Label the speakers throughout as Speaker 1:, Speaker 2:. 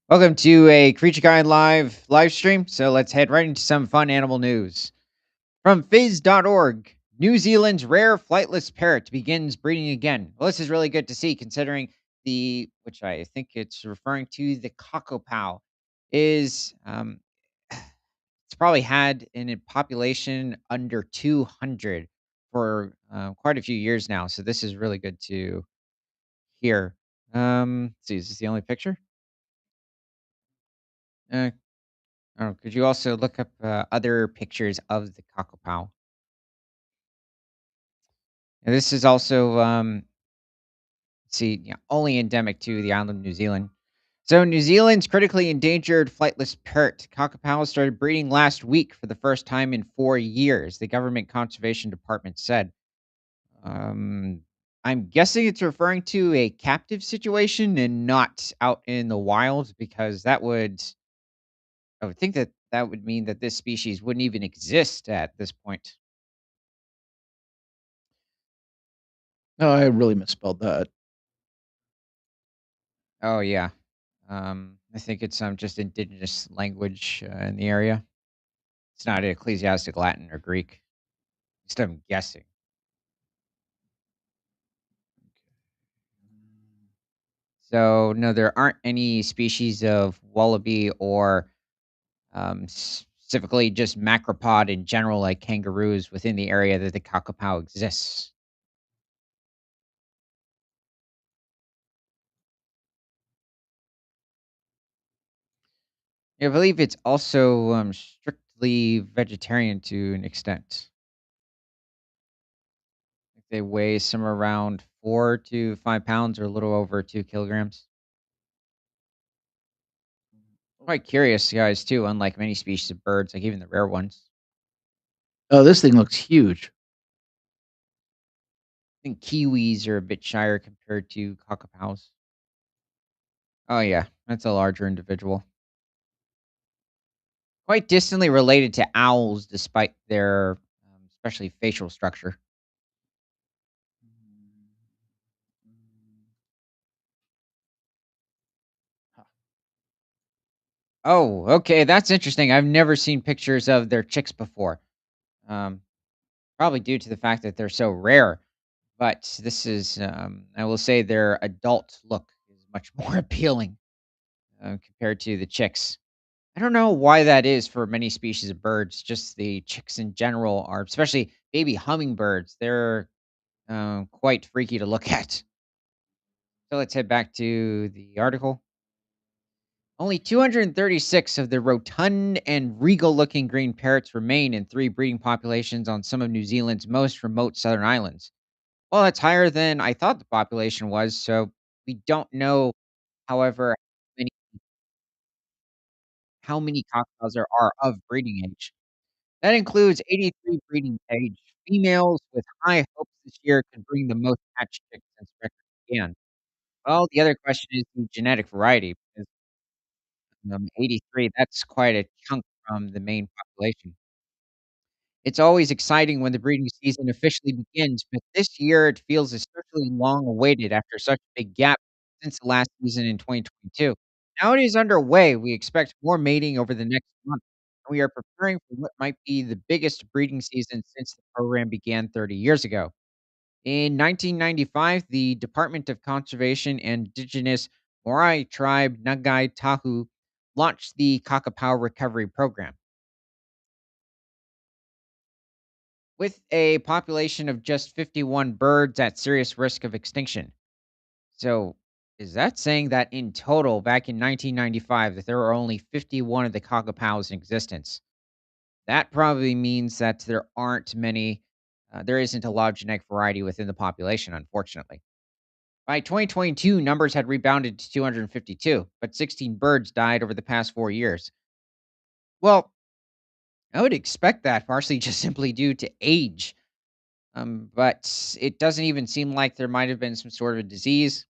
Speaker 1: Welcome to a Creature Kind live stream. So let's head right into some fun animal news. From Phys.org, New Zealand's rare flightless parrot begins breeding again. Well, this is really good to see considering which I think it's referring to, the cockopow, is, it's probably had in a population under 200 for quite a few years now. So this is really good to hear. Let's see, is this the only picture? Uh, Oh, could you also look up, other pictures of the Kakapo? And this is also, only endemic to the island of New Zealand. So New Zealand's critically endangered flightless parrot, Kakapo, started breeding last week for the first time in 4 years, the government conservation department said. Um, I'm guessing it's referring to a captive situation and not out in the wild because I would think that that would mean that this species wouldn't even exist at this point.
Speaker 2: No, I really misspelled that.
Speaker 1: Oh, yeah. I think it's, just indigenous language, in the area. It's not ecclesiastic Latin or Greek. Just I'm guessing. So, no, there aren't any species of wallaby or, specifically just macropod in general, like kangaroos, within the area that the kakapo exists. I believe it's also, strictly vegetarian to an extent. They weigh somewhere around 4 to 5 pounds or a little over 2 kilograms. Quite curious guys too, unlike many species of birds, like even the rare ones.
Speaker 2: Oh, this thing looks huge.
Speaker 1: I think kiwis are a bit shyer compared to kakapows. Oh yeah, that's a larger individual. Quite distantly related to owls despite their especially facial structure.
Speaker 2: Huh.
Speaker 1: Oh, okay, that's interesting. I've never seen pictures of their chicks before. Um, Probably due to the fact that they're so rare. But this is, I will say, their adult look is much more appealing compared to the chicks. I don't know why that is for many species of birds. Just the chicks in general are, especially baby hummingbirds. They're quite freaky to look at. So let's head back to the article. Only 236 of the rotund and regal looking green parrots remain in three breeding populations on some of New Zealand's most remote southern islands. Well, that's higher than I thought the population was. So we don't know, however, many, how many cocktails there are of breeding age. That includes 83 breeding age females with high hopes this year could bring the most hatched chicks since records began. Well, the other question is the genetic variety because 83, that's quite a chunk from the main population. It's always exciting when the breeding season officially begins, but this year it feels especially long awaited after such a big gap since the last season in 2022. Now it is underway. We expect more mating over the next month, and we are preparing for what might be the biggest breeding season since the program began 30 years ago. In 1995, the Department of Conservation and Indigenous Morai Tribe Nagai Tahu launched the Kakapow Recovery Program. With a population of just 51 birds at serious risk of extinction. So, is that saying that in total, back in 1995, that there were only 51 of the kakapows in existence? That probably means that there isn't a lot of genetic variety within the population, unfortunately. By 2022, numbers had rebounded to 252, but 16 birds died over the past 4 years. Well, I would expect that partially just simply due to age. But it doesn't even seem like there might have been some sort of a disease.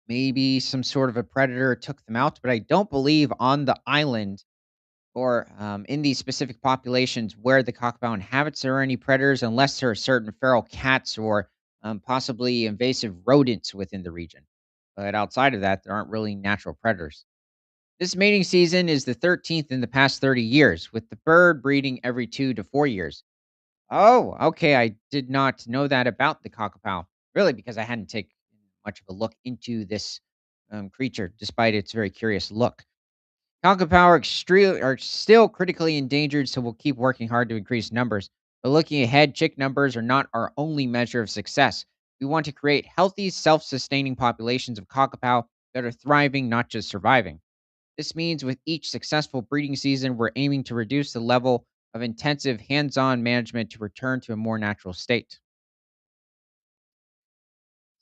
Speaker 1: Maybe some sort of a predator took them out, but I don't believe on the island or in these specific populations where the kakapo inhabits there are any predators unless there are certain feral cats or possibly invasive rodents within the region. But outside of that, there aren't really natural predators. This mating season is the 13th in the past 30 years, with the bird breeding every 2 to 4 years. Oh, okay. I did not know that about the kakapow. Really, because I hadn't taken much of a look into this creature, despite its very curious look. Kakapow are still critically endangered, so we'll keep working hard to increase numbers. But looking ahead, chick numbers are not our only measure of success. We want to create healthy, self sustaining populations of kakapow that are thriving, not just surviving. This means with each successful breeding season, we're aiming to reduce the level of intensive hands on management to return to a more natural state.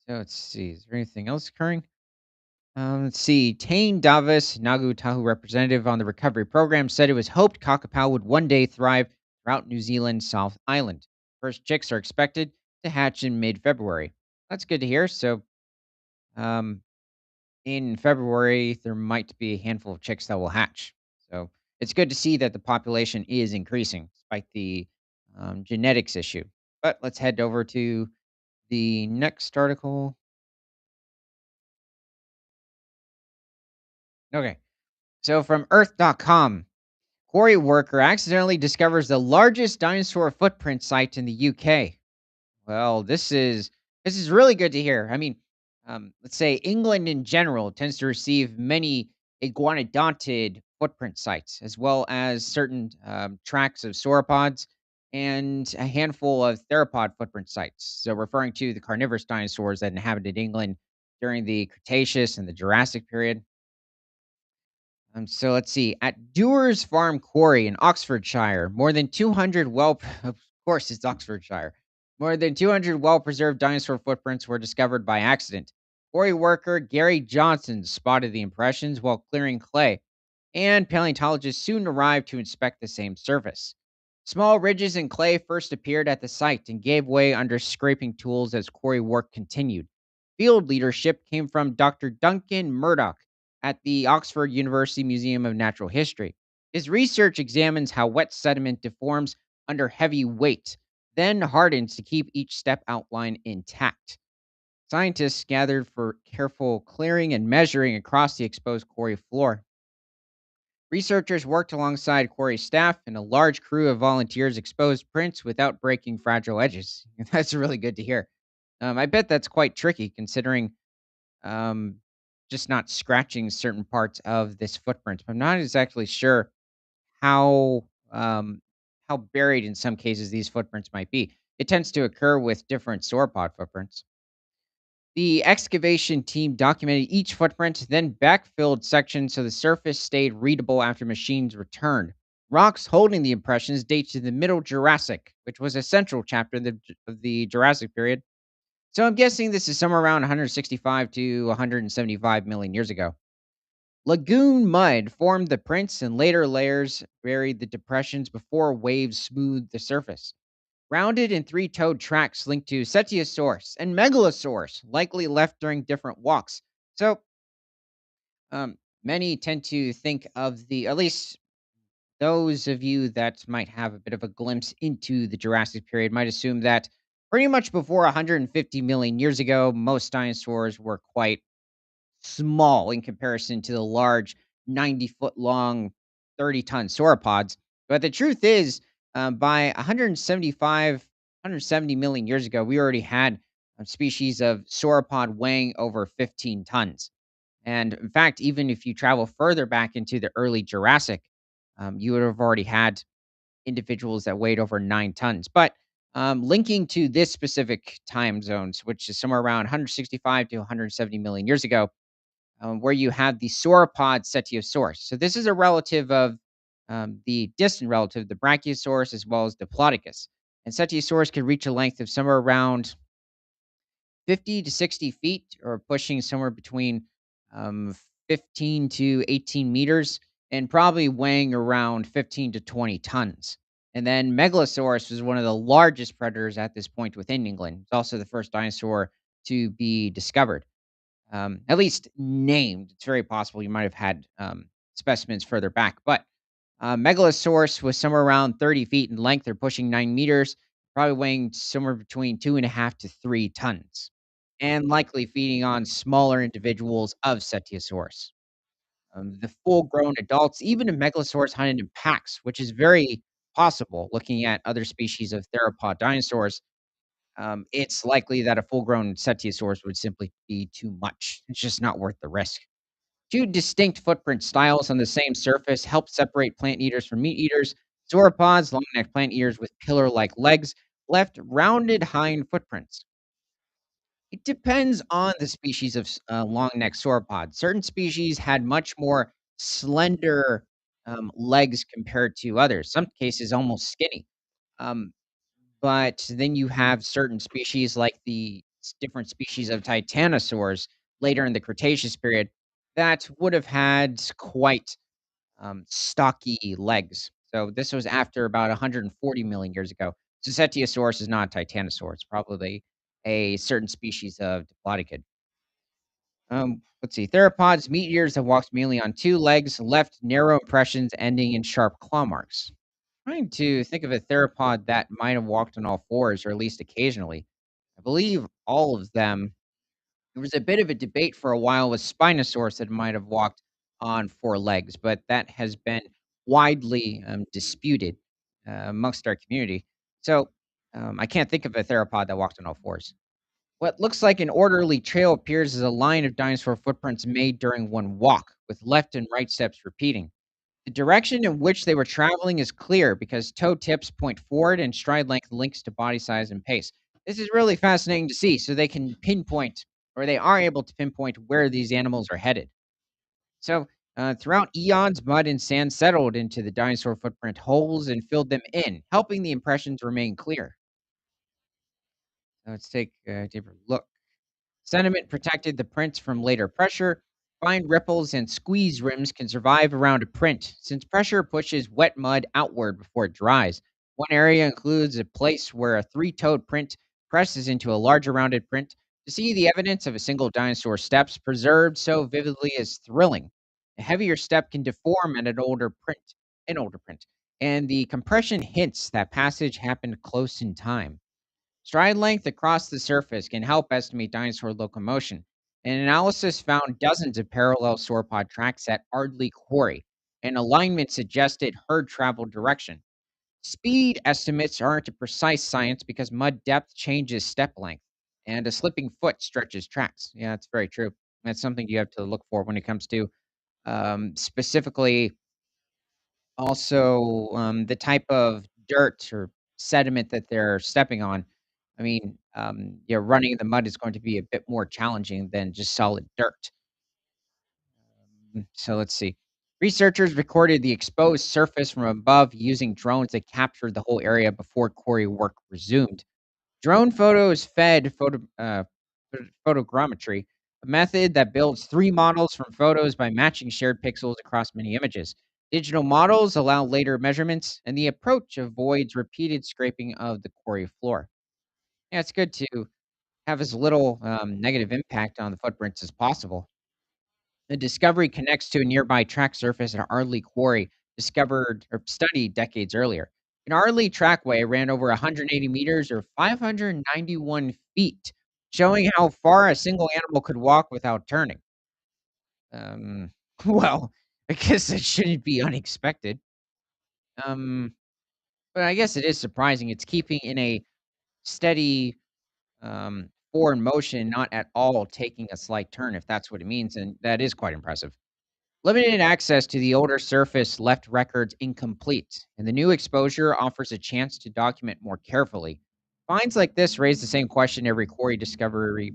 Speaker 1: So let's see, is there anything else occurring? Let's see. Tane Davis, Nagu Tahu representative on the recovery program, said it was hoped kakapow would one day thrive throughout New Zealand's South Island. First chicks are expected to hatch in mid February. That's good to hear. So, um, in February, there might be a handful of chicks that will hatch. So it's good to see that the population is increasing despite the genetics issue. But let's head over to the next article. Okay. So from Earth.com, quarry worker accidentally discovers the largest dinosaur footprint site in the UK. Well, this is really good to hear. I mean, let's say England in general tends to receive many iguanodontid footprint sites, as well as certain tracks of sauropods and a handful of theropod footprint sites. So, referring to the carnivorous dinosaurs that inhabited England during the Cretaceous and the Jurassic period. So let's see. At Dewar's Farm Quarry in Oxfordshire, more than 200 of course, it's Oxfordshire. More than 200 well preserved dinosaur footprints were discovered by accident. Quarry worker Gary Johnson spotted the impressions while clearing clay, and paleontologists soon arrived to inspect the same surface. Small ridges in clay first appeared at the site and gave way under scraping tools as quarry work continued. Field leadership came from Dr. Duncan Murdoch at the Oxford University Museum of Natural History. His research examines how wet sediment deforms under heavy weight, then hardens to keep each step outline intact. Scientists gathered for careful clearing and measuring across the exposed quarry floor. Researchers worked alongside quarry staff, and a large crew of volunteers exposed prints without breaking fragile edges. That's really good to hear. I bet that's quite tricky considering um, just not scratching certain parts of this footprint. I'm not exactly sure how how buried in some cases these footprints might be. It tends to occur with different sauropod footprints. The excavation team documented each footprint, then backfilled sections so the surface stayed readable after machines returned. Rocks holding the impressions date to the Middle Jurassic, which was a central chapter of the Jurassic period. So I'm guessing this is somewhere around 165 to 175 million years ago. Lagoon mud formed the prints, and later layers buried the depressions before waves smoothed the surface. Rounded and three toed tracks linked to Cetiosaurus and Megalosaurus, likely left during different walks. So, many tend to think of at least those of you that might have a bit of a glimpse into the Jurassic period, might assume that pretty much before 150 million years ago, most dinosaurs were quite small in comparison to the large 90-foot long, 30-ton sauropods. But the truth is, by 170 million years ago, we already had a species of sauropod weighing over 15 tons. And in fact, even if you travel further back into the early Jurassic, you would have already had individuals that weighed over 9 tons. But linking to this specific time zones, which is somewhere around 165 to 170 million years ago, where you have the sauropod Cetiosaurus. So this is a relative of the distant relative, the Brachiosaurus, as well as Diplodocus. And Cetiosaurus could reach a length of somewhere around 50 to 60 feet, or pushing somewhere between um, 15 to 18 meters, and probably weighing around 15 to 20 tons. And then Megalosaurus was one of the largest predators at this point within England. It's also the first dinosaur to be discovered, at least named. It's very possible you might have had specimens further back, but Megalosaurus was somewhere around 30 feet in length or pushing 9 meters, probably weighing somewhere between 2.5 to 3 tons, and likely feeding on smaller individuals of Cetiosaurus. The full-grown adults, even a megalosaurus hunted in packs, which is very possible looking at other species of theropod dinosaurs. It's likely that a full-grown Cetiosaurus would simply be too much. It's just not worth the risk. Two distinct footprint styles on the same surface help separate plant eaters from meat eaters. Sauropods, long-necked plant eaters with pillar-like legs, left rounded hind footprints. It depends on the species of long-necked sauropod. Certain species had much more slender legs compared to others. Some cases almost skinny. Um, but then you have certain species like the different species of titanosaurs later in the Cretaceous period that would have had quite stocky legs. So this was after about 140 million years ago. Cetiosaurus is not a titanosaur. It's probably a certain species of diplodocid. Let's see. Theropods, meat eaters that walked mainly on two legs, left narrow impressions ending in sharp claw marks. Trying to think of a theropod that might have walked on all fours, or at least occasionally. I believe all of them. There was a bit of a debate for a while with Spinosaurus that might have walked on four legs, but that has been widely disputed amongst our community. So I can't think of a theropod that walked on all fours. What looks like an orderly trail appears as a line of dinosaur footprints made during one walk, with left and right steps repeating. The direction in which they were traveling is clear because toe tips point forward and stride length links to body size and pace. This is really fascinating to see, so they can pinpoint, or they are able to pinpoint where these animals are headed. So, throughout eons, mud and sand settled into the dinosaur footprint holes and filled them in, helping the impressions remain clear. So let's take a deeper look. Sediment protected the prints from later pressure. Fine ripples and squeeze rims can survive around a print since pressure pushes wet mud outward before it dries. One area includes a place where a three toed print presses into a larger rounded print. To see the evidence of a single dinosaur steps preserved so vividly is thrilling. A heavier step can deform an older print, and the compression hints that passage happened close in time. Stride length across the surface can help estimate dinosaur locomotion. An analysis found dozens of parallel sauropod tracks at Ardley Quarry, and alignment suggested herd travel direction. Speed estimates aren't a precise science because mud depth changes step length, and a slipping foot stretches tracks. Yeah, that's very true. That's something you have to look for when it comes to specifically also, the type of dirt or sediment that they're stepping on. I mean, yeah, running in the mud is going to be a bit more challenging than just solid dirt. So let's see. Researchers recorded the exposed surface from above using drones that captured the whole area before quarry work resumed. Drone photos fed photogrammetry, a method that builds three models from photos by matching shared pixels across many images. Digital models allow later measurements, and the approach avoids repeated scraping of the quarry floor. Yeah, it's good to have as little negative impact on the footprints as possible. The discovery connects to a nearby track surface at Ardley Quarry, discovered or studied decades earlier. An Ardley trackway ran over 180 meters or 591 feet, showing how far a single animal could walk without turning. Um, well, I guess it shouldn't be unexpected. Um, but I guess it is surprising. It's keeping in a steady forward motion, not at all taking a slight turn, if that's what it means, and that is quite impressive. Limited access to the older surface left records incomplete, and the new exposure offers a chance to document more carefully. Finds like this raise the same question every quarry discovery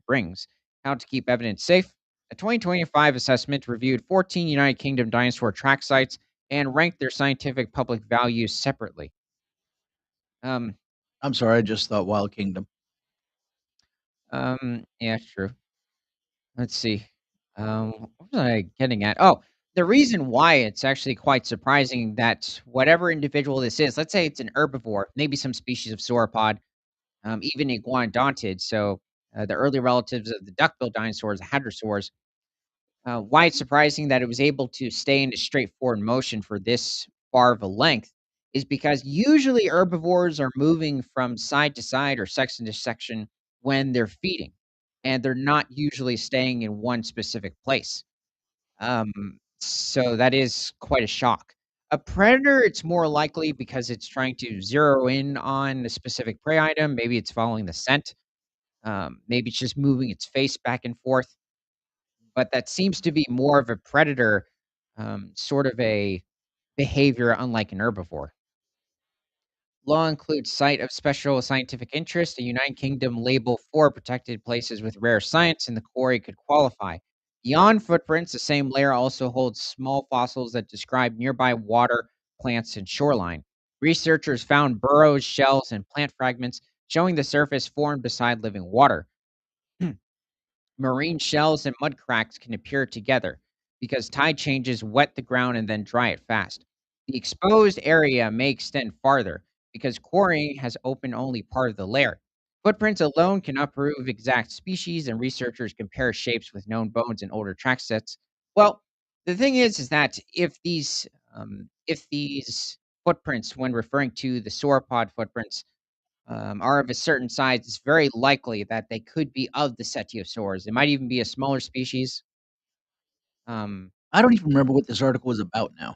Speaker 1: brings: how to keep evidence safe. A 2025 assessment reviewed 14 United Kingdom dinosaur track sites and ranked their scientific public values separately. Um,
Speaker 2: I'm sorry, I just thought Wild Kingdom.
Speaker 1: yeah, true. Let's see. What was I getting at? Oh, the reason why it's actually quite surprising that whatever individual this is, let's say it's an herbivore, maybe some species of sauropod, even iguanodontid, so the early relatives of the duck-billed dinosaurs, the hadrosaurs. Why it's surprising that it was able to stay in a straightforward motion for this far of a length is because usually herbivores are moving from side to side or section to section when they're feeding, and they're not usually staying in one specific place. So that is quite a shock. A predator, it's more likely because it's trying to zero in on a specific prey item. Maybe it's following the scent. Maybe it's just moving its face back and forth. But that seems to be more of a predator, sort of a behavior unlike an herbivore. Law includes site of special scientific interest, a United Kingdom label for protected places with rare science, and the quarry could qualify. Beyond footprints, the same layer also holds small fossils that describe nearby water, plants, and shoreline. Researchers found burrows, shells, and plant fragments showing the surface formed beside living water. Marine shells and mud cracks can appear together because tide changes wet the ground and then dry it fast. The exposed area may extend farther because quarrying has opened only part of the layer. Footprints alone cannot prove exact species, and researchers compare shapes with known bones and older track sets. Well, the thing is that if these footprints, when referring to the sauropod footprints, are of a certain size, it's very likely that they could be of the Cetiosaurs. It might even be a smaller species. Um,
Speaker 2: I don't even remember what this article was about now.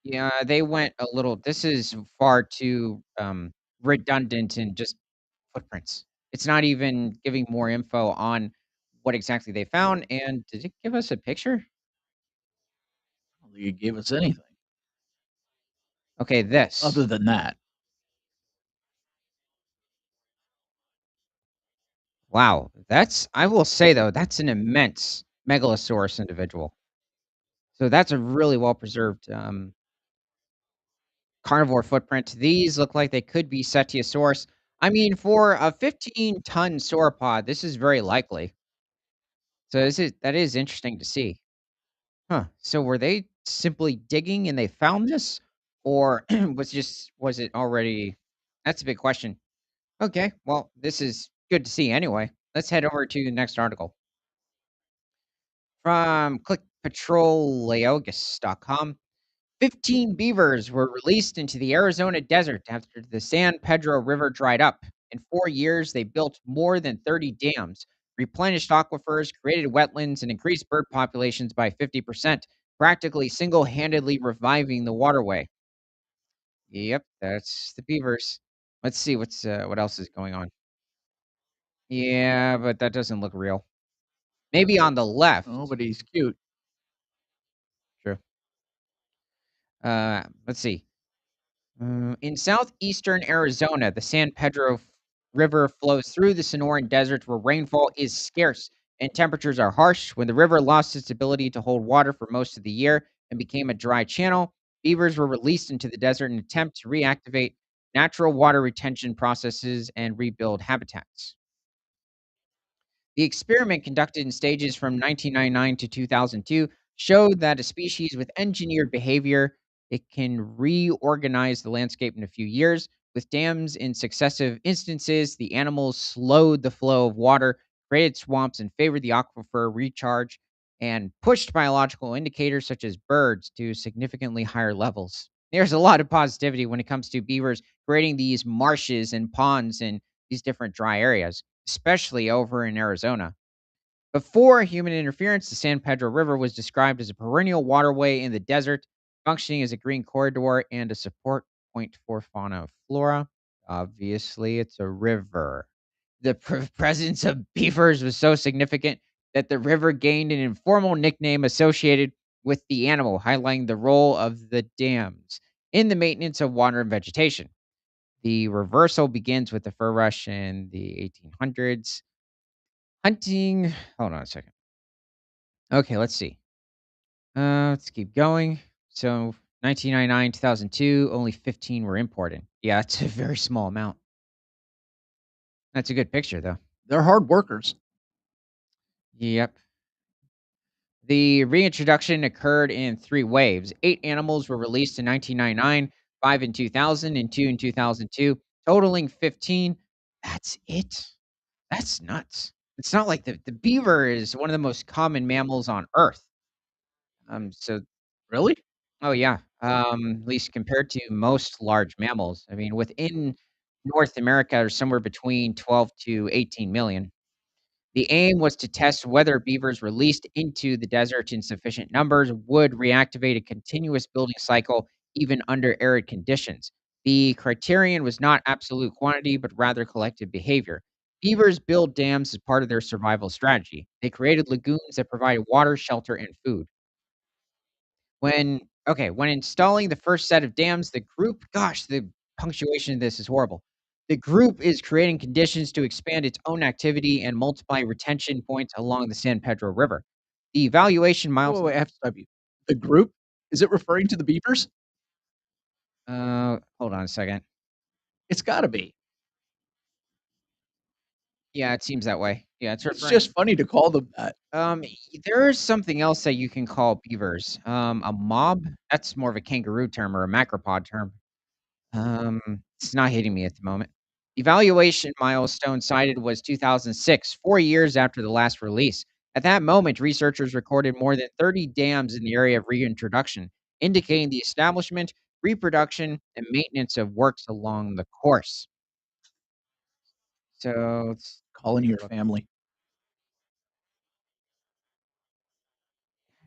Speaker 1: yeah, they went a little this is far too, redundant and just footprints. It's not even giving more info on what exactly they found, and did it give us a picture?
Speaker 2: I don't think it gave us anything
Speaker 1: Okay, this.
Speaker 2: other than that.
Speaker 1: Wow, that's I will say, though, that's an immense Megalosaurus individual. So that's a really well-preserved, carnivore footprint. These look like they could be Cetiosaurus. I mean, for a 15-ton sauropod, this is very likely. So this is that is interesting to see. Huh. So were they simply digging and they found this? Or was it already that's a big question. Okay, well, this is good to see anyway. Let's head over to the next article. From clickpatrolleogus.com. 15 beavers were released into the Arizona desert after the San Pedro River dried up. In 4 years, they built more than 30 dams, replenished aquifers, created wetlands, and increased bird populations by 50%, practically single handedly reviving the waterway. Yep, that's the beavers. Let's see what else is going on. Yeah, but that doesn't look real. Maybe on the
Speaker 2: Oh,
Speaker 1: left.
Speaker 2: but he's cute.
Speaker 1: True. Let's see. In southeastern Arizona, the San Pedro River flows through the Sonoran Desert where rainfall is scarce and temperatures are harsh. When the river lost its ability to hold water for most of the year and became a dry channel, beavers were released into the desert in an attempt to reactivate natural water retention processes and rebuild habitats. The experiment, conducted in stages from 1999 to 2002, showed that a species with engineered behavior, it can reorganize the landscape in a few years. With dams in successive instances, the animals slowed the flow of water, created swamps, and favored the aquifer recharge, and pushed biological indicators such as birds to significantly higher levels. There's a lot of positivity when it comes to beavers creating these marshes and ponds in these different dry areas, especially over in Arizona. Before human interference, the San Pedro River was described as a perennial waterway in the desert, functioning as a green corridor and a support point for fauna and flora. Obviously, it's a river. The presence of beavers was so significant that the river gained an informal nickname associated with the animal, highlighting the role of the dams in the maintenance of water and vegetation. The reversal begins with the fur rush in the 1800s. Hunting hold on a second. Okay, let's see. Let's keep going. So 1999, 2002, only 15 were imported. Yeah, it's a very small amount. That's a good picture, though.
Speaker 2: They're hard workers.
Speaker 1: Yep. The reintroduction occurred in three waves. 8 animals were released in 1999, 5 in 2000, and 2 in 2002, totaling 15. That's it. That's nuts. It's not like the beaver is one of the most common mammals on Earth. So
Speaker 2: Really?
Speaker 1: oh, yeah, at least compared to most large mammals. I mean, within North America, are somewhere between 12 to 18 million. The aim was to test whether beavers released into the desert in sufficient numbers would reactivate a continuous building cycle even under arid conditions. The criterion was not absolute quantity, but rather collective behavior. Beavers build dams as part of their survival strategy. They created lagoons that provided water, shelter, and food. When installing the first set of dams, the group gosh, the punctuation of this is horrible. The group is creating conditions to expand its own activity and multiply retention points along the San Pedro River. The evaluation
Speaker 2: Wait,
Speaker 1: miles
Speaker 2: wait, wait, I have to stop you. The group? Is it referring to the beavers?
Speaker 1: hold on a second.
Speaker 2: It's gotta be.
Speaker 1: Yeah, it seems that way. Yeah, it's
Speaker 2: It's
Speaker 1: referring
Speaker 2: just funny to call them that.
Speaker 1: there's something else that you can call beavers. A mob? That's more of a kangaroo term or a macropod term. Um, it's not hitting me at the moment. Evaluation milestone cited was 2006, 4 years after the last release. At that moment, researchers recorded more than 30 dams in the area of reintroduction, indicating the establishment, reproduction, and maintenance of works along the course. So let's
Speaker 2: Calling
Speaker 1: take
Speaker 2: your
Speaker 1: a look.
Speaker 2: family.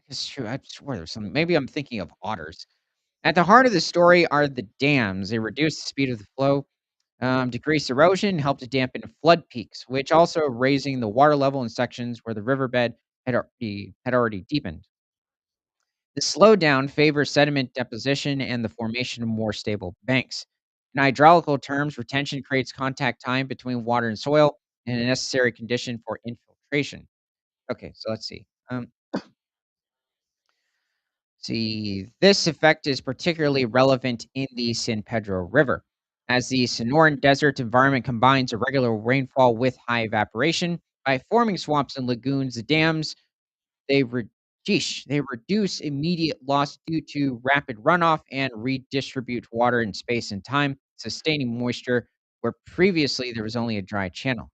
Speaker 1: It's true. I swear there's something. Maybe I'm thinking of otters. At the heart of the story are the dams. They reduce the speed of the flow, decrease erosion, help to dampen flood peaks, which also raising the water level in sections where the riverbed had already deepened. The slowdown favors sediment deposition and the formation of more stable banks. In hydraulical terms, retention creates contact time between water and soil and a necessary condition for infiltration. Okay, so let's see. This effect is particularly relevant in the San Pedro River, as the Sonoran Desert environment combines irregular rainfall with high evaporation. By forming swamps and lagoons, the dams they re- they reduce immediate loss due to rapid runoff and redistribute water in space and time, sustaining moisture where previously there was only a dry channel.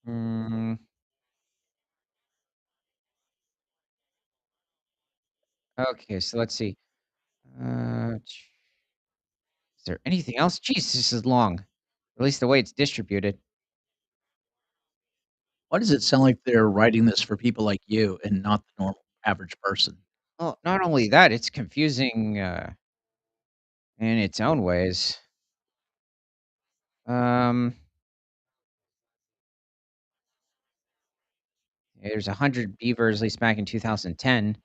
Speaker 1: Mm, okay, so let's see. Is there anything else? Jeez, this is long. At least the way it's distributed.
Speaker 2: Why does it sound like they're writing this for people like you and not the normal average person?
Speaker 1: Well, not only that, it's confusing, in its own ways. Um, there's 100 beavers, at least back in 2010.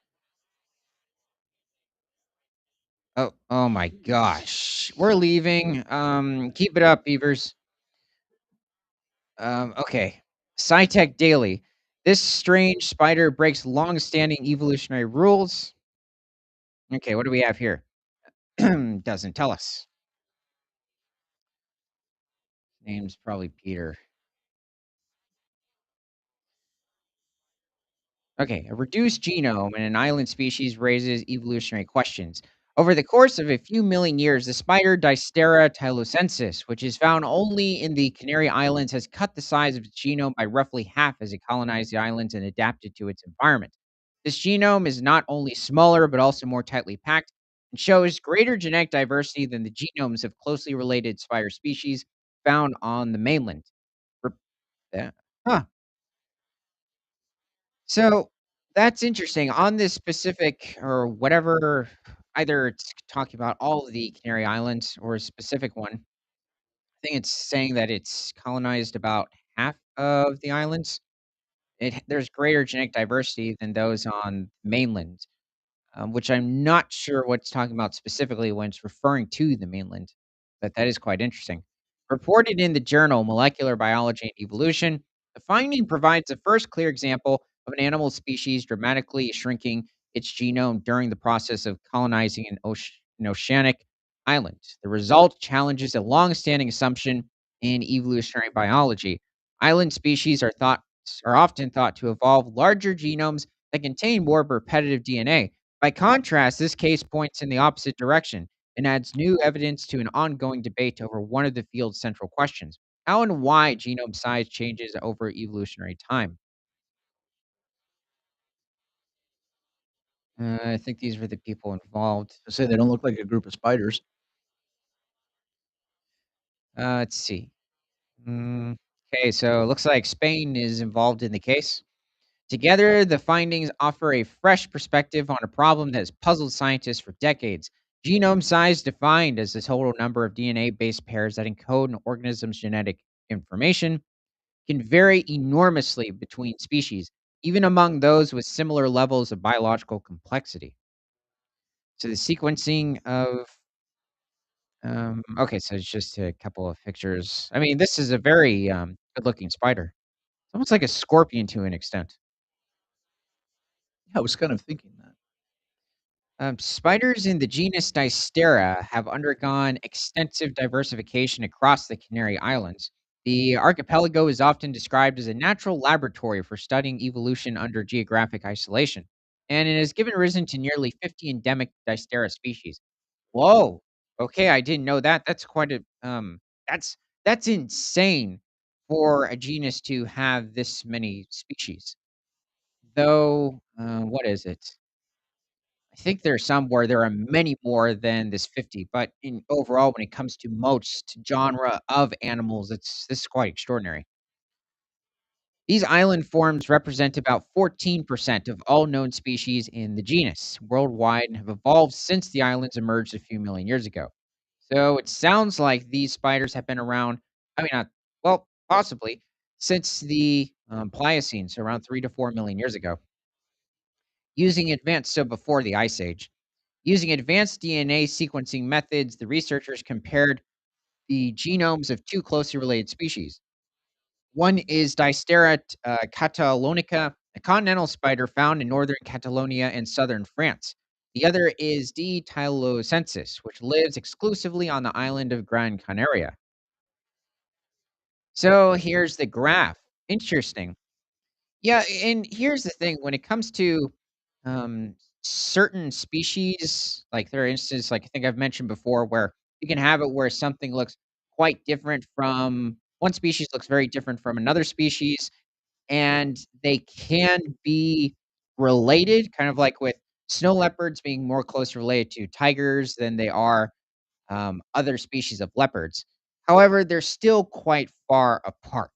Speaker 1: Oh my gosh. We're leaving. Keep it up, beavers. Okay. SciTech Daily. This strange spider breaks long-standing evolutionary rules. Okay, what do we have here? Doesn't tell us. Name's probably Peter. Okay, a reduced genome in an island species raises evolutionary questions. Over the course of a few million years, the spider Distera tylosensis, which is found only in the Canary Islands, has cut the size of its genome by roughly half as it colonized the islands and adapted to its environment. This genome is not only smaller, but also more tightly packed and shows greater genetic diversity than the genomes of closely related spider species found on the mainland. Re- yeah. Huh. So, that's interesting. On this specific or whatever, either it's talking about all of the Canary Islands or a specific one. I think it's saying that it's colonized about half of the islands. There's greater genetic diversity than those on mainland, which I'm not sure what it's talking about specifically when it's referring to the mainland, but that is quite interesting. Reported in the journal Molecular Biology and Evolution, the finding provides the first clear example of an animal species dramatically shrinking its genome during the process of colonizing an oceanic island. The result challenges a long-standing assumption in evolutionary biology. Island species are often thought to evolve larger genomes that contain more repetitive DNA. By contrast, this case points in the opposite direction and adds new evidence to an ongoing debate over one of the field's central questions: how and why genome size changes over evolutionary time. I think these were the people involved.
Speaker 2: To say they don't look like a group of spiders.
Speaker 1: Let's see. Mm, Okay, so it looks like Spain is involved in the case. Together, the findings offer a fresh perspective on a problem that has puzzled scientists for decades. Genome size defined as the total number of DNA base pairs that encode an organism's genetic information can vary enormously between species, even among those with similar levels of biological complexity. So the sequencing of okay, so it's just a couple of pictures. I mean, this is a very good-looking spider. It's almost like a scorpion to an extent.
Speaker 2: Yeah, I was kind of thinking that.
Speaker 1: Spiders in the genus Distera have undergone extensive diversification across the Canary Islands. The archipelago is often described as a natural laboratory for studying evolution under geographic isolation, and it has given rise to nearly 50 endemic Distera species. Whoa! Okay, I didn't know that. That's quite a that's that's insane for a genus to have this many species. Though, what is it? I think there's some where there are many more than this 50, but in overall, when it comes to most genre of animals, this is quite extraordinary. These island forms represent about 14% of all known species in the genus worldwide and have evolved since the islands emerged a few million years ago. So it sounds like these spiders have been around, I mean, not, well, possibly since the Pliocene, so around 3 to 4 million years ago, using advanced, so before the Ice Age. Using advanced DNA sequencing methods, the researchers compared the genomes of two closely related species. One is Distera catalonica, a continental spider found in northern Catalonia and southern France. The other is D. tylosensis, which lives exclusively on the island of Gran Canaria. So here's the graph. Interesting. Yeah, and here's the thing, when it comes to, um, certain species, like, for instance, like, I think I've mentioned before, where you can have it where something looks quite different from one species looks very different from another species, and they can be related, kind of like with snow leopards being more closely related to tigers than they are, other species of leopards. However, they're still quite far apart,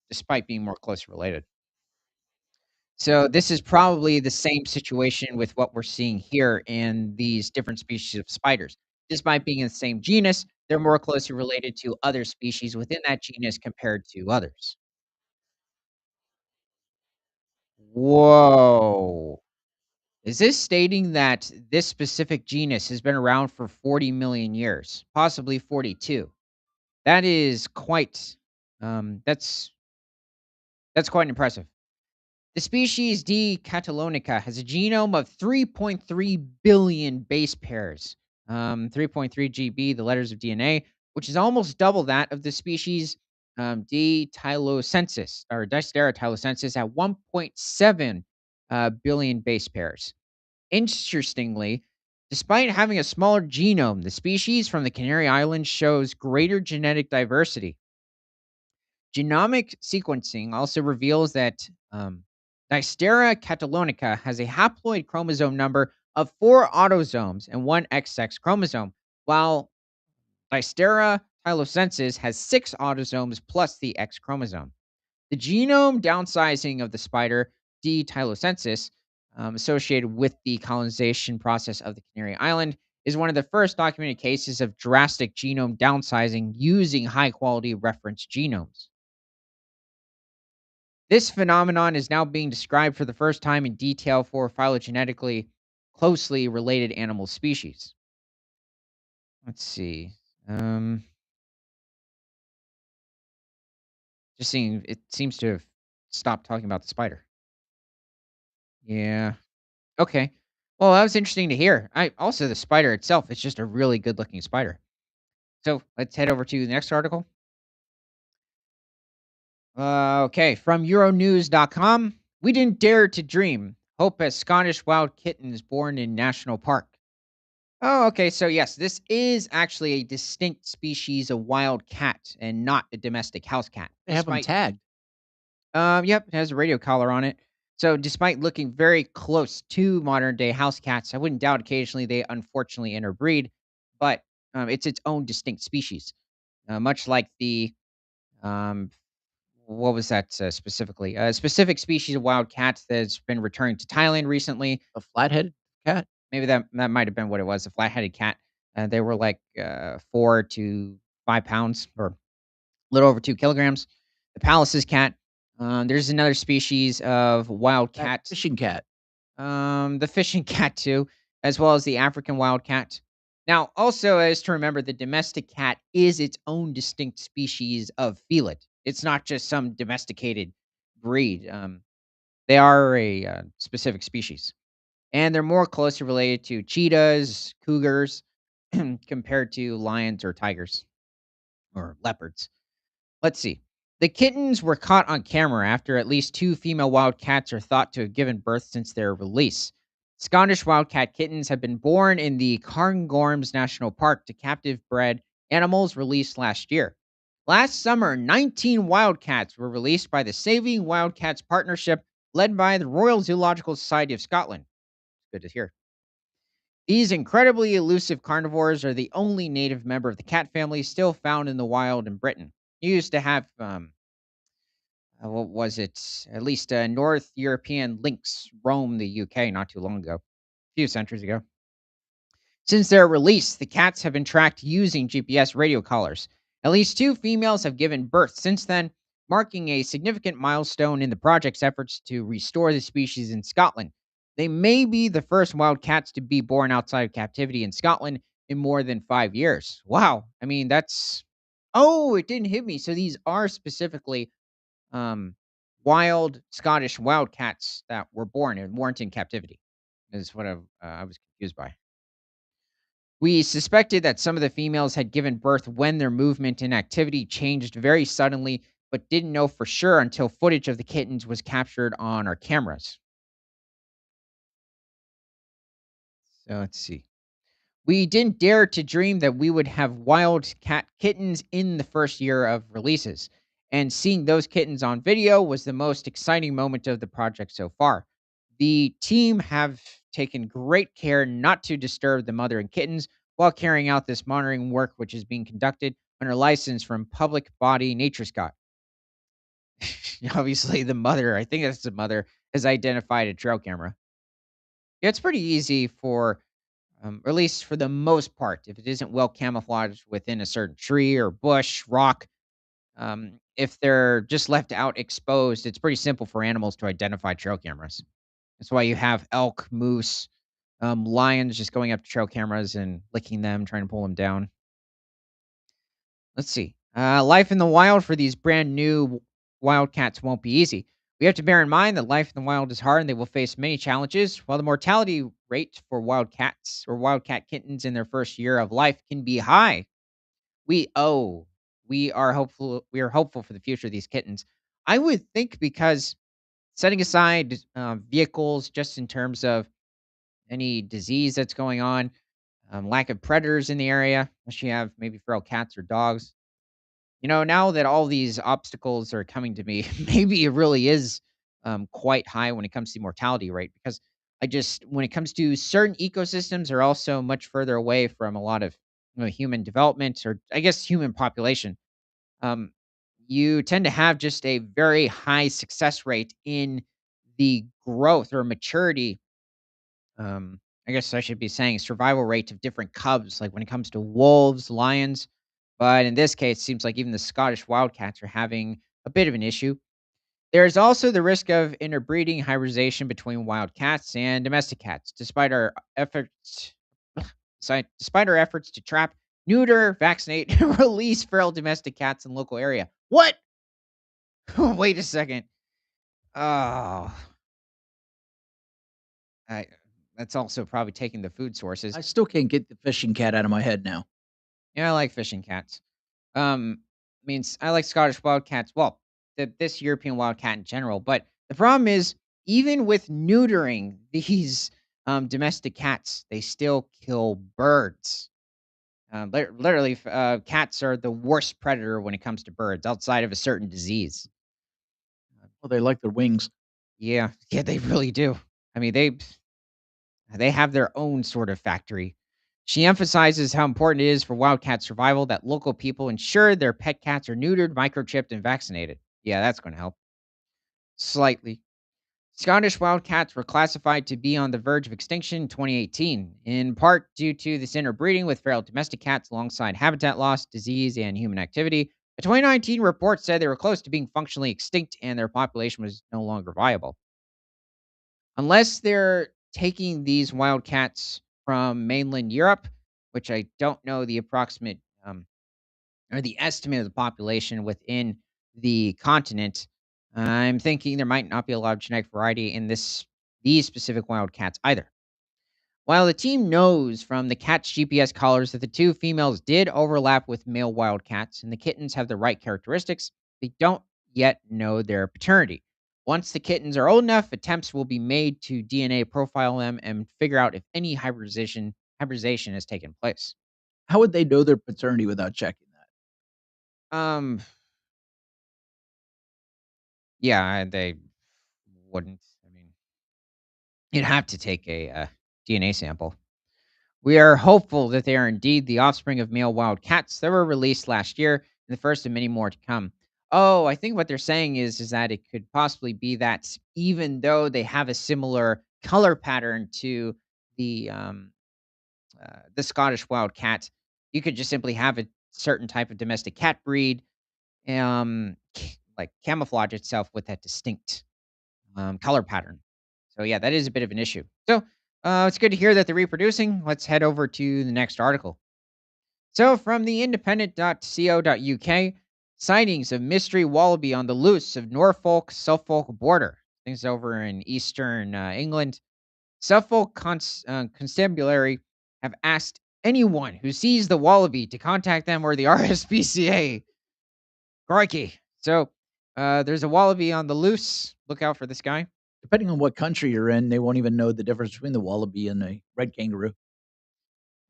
Speaker 1: despite being more closely related. So this is probably the same situation with what we're seeing here in these different species of spiders. Despite being in the same genus, they're more closely related to other species within that genus compared to others. Whoa. Is this stating that this specific genus has been around for 40 million years, possibly 42? That is quite that's quite impressive. The species D. catalonica has a genome of 3.3 billion base pairs, 3.3 GB, the letters of DNA, which is almost double that of the species D. tylosensis or Distera tylosensis at 1.7 billion base pairs. Interestingly, despite having a smaller genome, the species from the Canary Islands shows greater genetic diversity. Genomic sequencing also reveals that Dystera catalonica has a haploid chromosome number of 4 autosomes and 1 XX chromosome, while Dystera tylosensis has 6 autosomes plus the X chromosome. The genome downsizing of the spider D. tylosensis, associated with the colonization process of the Canary Island, is one of the first documented cases of drastic genome downsizing using high quality reference genomes. This phenomenon is now being described for the first time in detail for phylogenetically closely related animal species. Let's see. Um, just seeing, it seems to have stopped talking about the spider. Yeah. Okay. Well, that was interesting to hear. I also the spider itself is just a really good looking spider. So let's head over to the next article. Okay, from Euronews.com. We didn't dare to dream. Hope as Scottish wild kittens born in national park. Oh, okay. So yes, this is actually a distinct species of wild cat and not a domestic house cat.
Speaker 2: They have them tagged.
Speaker 1: Yep, it has a radio collar on it. So despite looking very close to modern day house cats, I wouldn't doubt occasionally they unfortunately interbreed, but it's its own distinct species. Much like the What was that, specifically? A specific species of wild cats that's been returning to Thailand recently.
Speaker 2: A flat-headed cat?
Speaker 1: Maybe that might have been what it was, a flat-headed cat. They were like, 4 to 5 pounds or a little over 2 kilograms. The Pallas's cat. There's another species of wild
Speaker 2: That
Speaker 1: cat,
Speaker 2: fishing cat.
Speaker 1: the fishing cat too, as well as the African wild cat. Now, also is to remember the domestic cat is its own distinct species of felit. It's not just some domesticated breed. They are a, specific species, and they're more closely related to cheetahs, cougars, compared to lions or tigers or leopards. Let's see. The kittens were caught on camera after at least two female wildcats are thought to have given birth since their release. Scottish wildcat kittens have been born in the Cairngorms National Park to captive bred animals released last year. Last summer, 19 wildcats were released by the Saving Wildcats Partnership led by the Royal Zoological Society of Scotland. Good to hear. These incredibly elusive carnivores are the only native member of the cat family still found in the wild in Britain. You used to have what was it? At least North European lynx roam the UK not too long ago, a few centuries ago. Since their release, the cats have been tracked using GPS radio collars. At least two females have given birth since then, marking a significant milestone in the project's efforts to restore the species in Scotland. They may be the first wild cats to be born outside of captivity in Scotland in more than 5 years. Wow. I mean, that's. Oh, it didn't hit me. So these are specifically um, wild Scottish wildcats that were born and weren't in captivity, is what I was confused by. We suspected that some of the females had given birth when their movement and activity changed very suddenly, but didn't know for sure until footage of the kittens was captured on our cameras. So let's see. We didn't dare to dream that we would have wild cat kittens in the first year of releases. And seeing those kittens on video was the most exciting moment of the project so far. The team have taken great care not to disturb the mother and kittens while carrying out this monitoring work, which is being conducted under license from Public Body Nature Scott. Obviously, the mother, I think that's the mother, has identified a trail camera. Yeah, it's pretty easy for or at least for the most part, if it isn't well camouflaged within a certain tree or bush, rock, if they're just left out exposed, it's pretty simple for animals to identify trail cameras. That's why you have elk, moose, lions just going up to trail cameras and licking them, trying to pull them down. Let's see. Life in the wild for these brand new wildcats won't be easy. We have to bear in mind that life in the wild is hard and they will face many challenges. While the mortality rate for wildcats or wildcat kittens in their first year of life can be high, we oh, we are hopeful for the future of these kittens. I would think because setting aside vehicles just in terms of any disease that's going on, lack of predators in the area, unless you have maybe feral cats or dogs, now that all these obstacles are coming to me, maybe it really is quite high when it comes to mortality rate because when it comes to certain ecosystems, are also much further away from a lot of human development or I guess human population. Um, you tend to have just a very high success rate in the growth or maturity. I guess I should be saying survival rate of different cubs, like when it comes to wolves, lions. But in this case, it seems like even the Scottish wildcats are having a bit of an issue. There's also the risk of interbreeding hybridization between wild cats and domestic cats, despite our efforts to trap, neuter, vaccinate, and release feral domestic cats in local area. What? Wait a second. Oh, I, that's also probably taking the food sources.
Speaker 2: I still can't get the fishing cat out of my head now.
Speaker 1: Yeah, I like fishing cats. I like Scottish wildcats. Well, this European wildcat in general. But the problem is, even with neutering these domestic cats, they still kill birds. Literally, cats are the worst predator when it comes to birds, outside of a certain disease.
Speaker 2: Well, they like their wings.
Speaker 1: Yeah, yeah, they really do. I mean, they have their own sort of factory. She emphasizes how important it is for wildcat survival that local people ensure their pet cats are neutered, microchipped, and vaccinated. Yeah, that's going to help slightly. Scottish wildcats were classified to be on the verge of extinction in 2018, in part due to this interbreeding with feral domestic cats alongside habitat loss, disease, and human activity. A 2019 report said they were close to being functionally extinct and their population was no longer viable. Unless they're taking these wildcats from mainland Europe, which I don't know the approximate or the estimate of the population within the continent, I'm thinking there might not be a lot of genetic variety in these specific wildcats either. While the team knows from the cat's GPS collars that the two females did overlap with male wildcats and the kittens have the right characteristics, they don't yet know their paternity. Once the kittens are old enough, attempts will be made to DNA profile them and figure out if any hybridization has taken place.
Speaker 2: How would they know their paternity without checking that?
Speaker 1: Um, yeah, they wouldn't. I mean, you'd have to take a DNA sample. We are hopeful that they are indeed the offspring of male wild cats that were released last year, and the first of many more to come. Oh, I think what they're saying is that it could possibly be that even though they have a similar color pattern to the Scottish wild cat, you could just simply have a certain type of domestic cat breed, like camouflage itself with that distinct color pattern. So yeah, that is a bit of an issue. So it's good to hear that they're reproducing. Let's head over to the next article. So from the independent.co.uk, sightings of mystery wallaby on the loose of Norfolk-Suffolk border. Things over in eastern England. Suffolk Constabulary have asked anyone who sees the wallaby to contact them or the RSPCA. Crikey. So there's a wallaby on the loose. Look out for this guy.
Speaker 2: Depending on what country you're in, they won't even know the difference between the wallaby and the red kangaroo.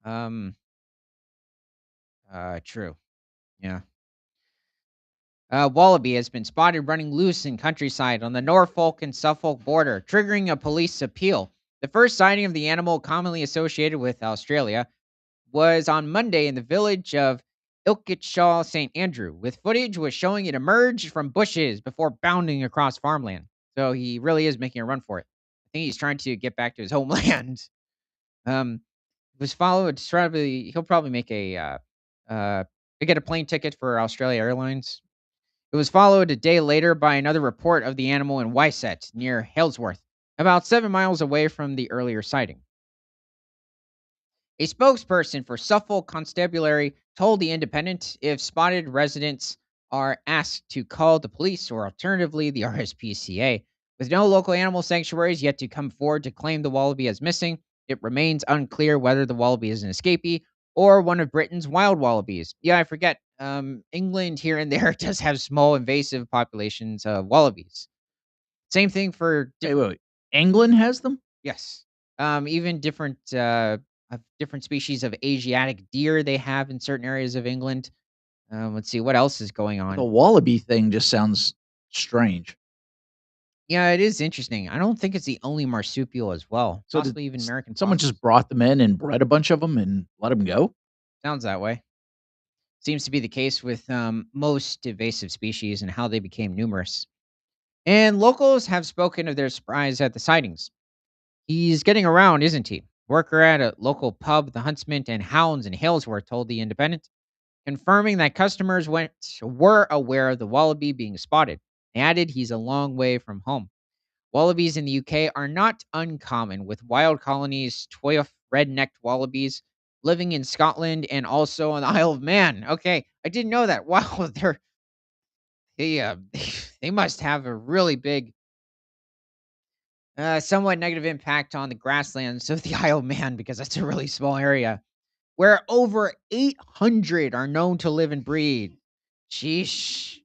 Speaker 1: Um, true. Yeah. Wallaby has been spotted running loose in countryside on the Norfolk and Suffolk border, triggering a police appeal. The first sighting of the animal, commonly associated with Australia, was on Monday in the village of Ilketshaw St. Andrew, with footage was showing it emerge from bushes before bounding across farmland. So he really is making a run for it. I think he's trying to get back to his homeland. Um, was followed. He'll probably make uh, get a plane ticket for Australia Airlines. It was followed a day later by another report of the animal in Wyset near Halesworth, about 7 miles away from the earlier sighting. A spokesperson for Suffolk Constabulary told The Independent if spotted residents are asked to call the police or alternatively the RSPCA. With no local animal sanctuaries yet to come forward to claim the wallaby as missing, it remains unclear whether the wallaby is an escapee or one of Britain's wild wallabies. Yeah, I forget. England here and there does have small invasive populations of wallabies. Same thing for
Speaker 2: Wait. England has them?
Speaker 1: yes. Even different species of Asiatic deer they have in certain areas of England. Let's see what else is going
Speaker 2: The
Speaker 1: on.
Speaker 2: wallaby thing just sounds strange.
Speaker 1: Yeah, it is interesting. I don't think it's the only marsupial as well.
Speaker 2: So did
Speaker 1: Possibly even
Speaker 2: s
Speaker 1: American
Speaker 2: someone
Speaker 1: foxes.
Speaker 2: just brought them in and bred a bunch of them and let them go?
Speaker 1: Sounds that way. Seems to be the case with most invasive species and how they became numerous. And locals have spoken of their surprise at the sightings. He's getting around, isn't he? Worker at a local pub, the Huntsman and Hounds in Halesworth, told the Independent, confirming that customers were aware of the wallaby being spotted. They added he's a long way from home. Wallabies in the UK are not uncommon, with wild colonies, 12 red-necked wallabies living in Scotland and also on the Isle of Man. Okay, I didn't know that. Wow, they they must have a really big, somewhat negative impact on the grasslands of the Isle of Man because that's a really small area where over 800 are known to live and breed. Sheesh.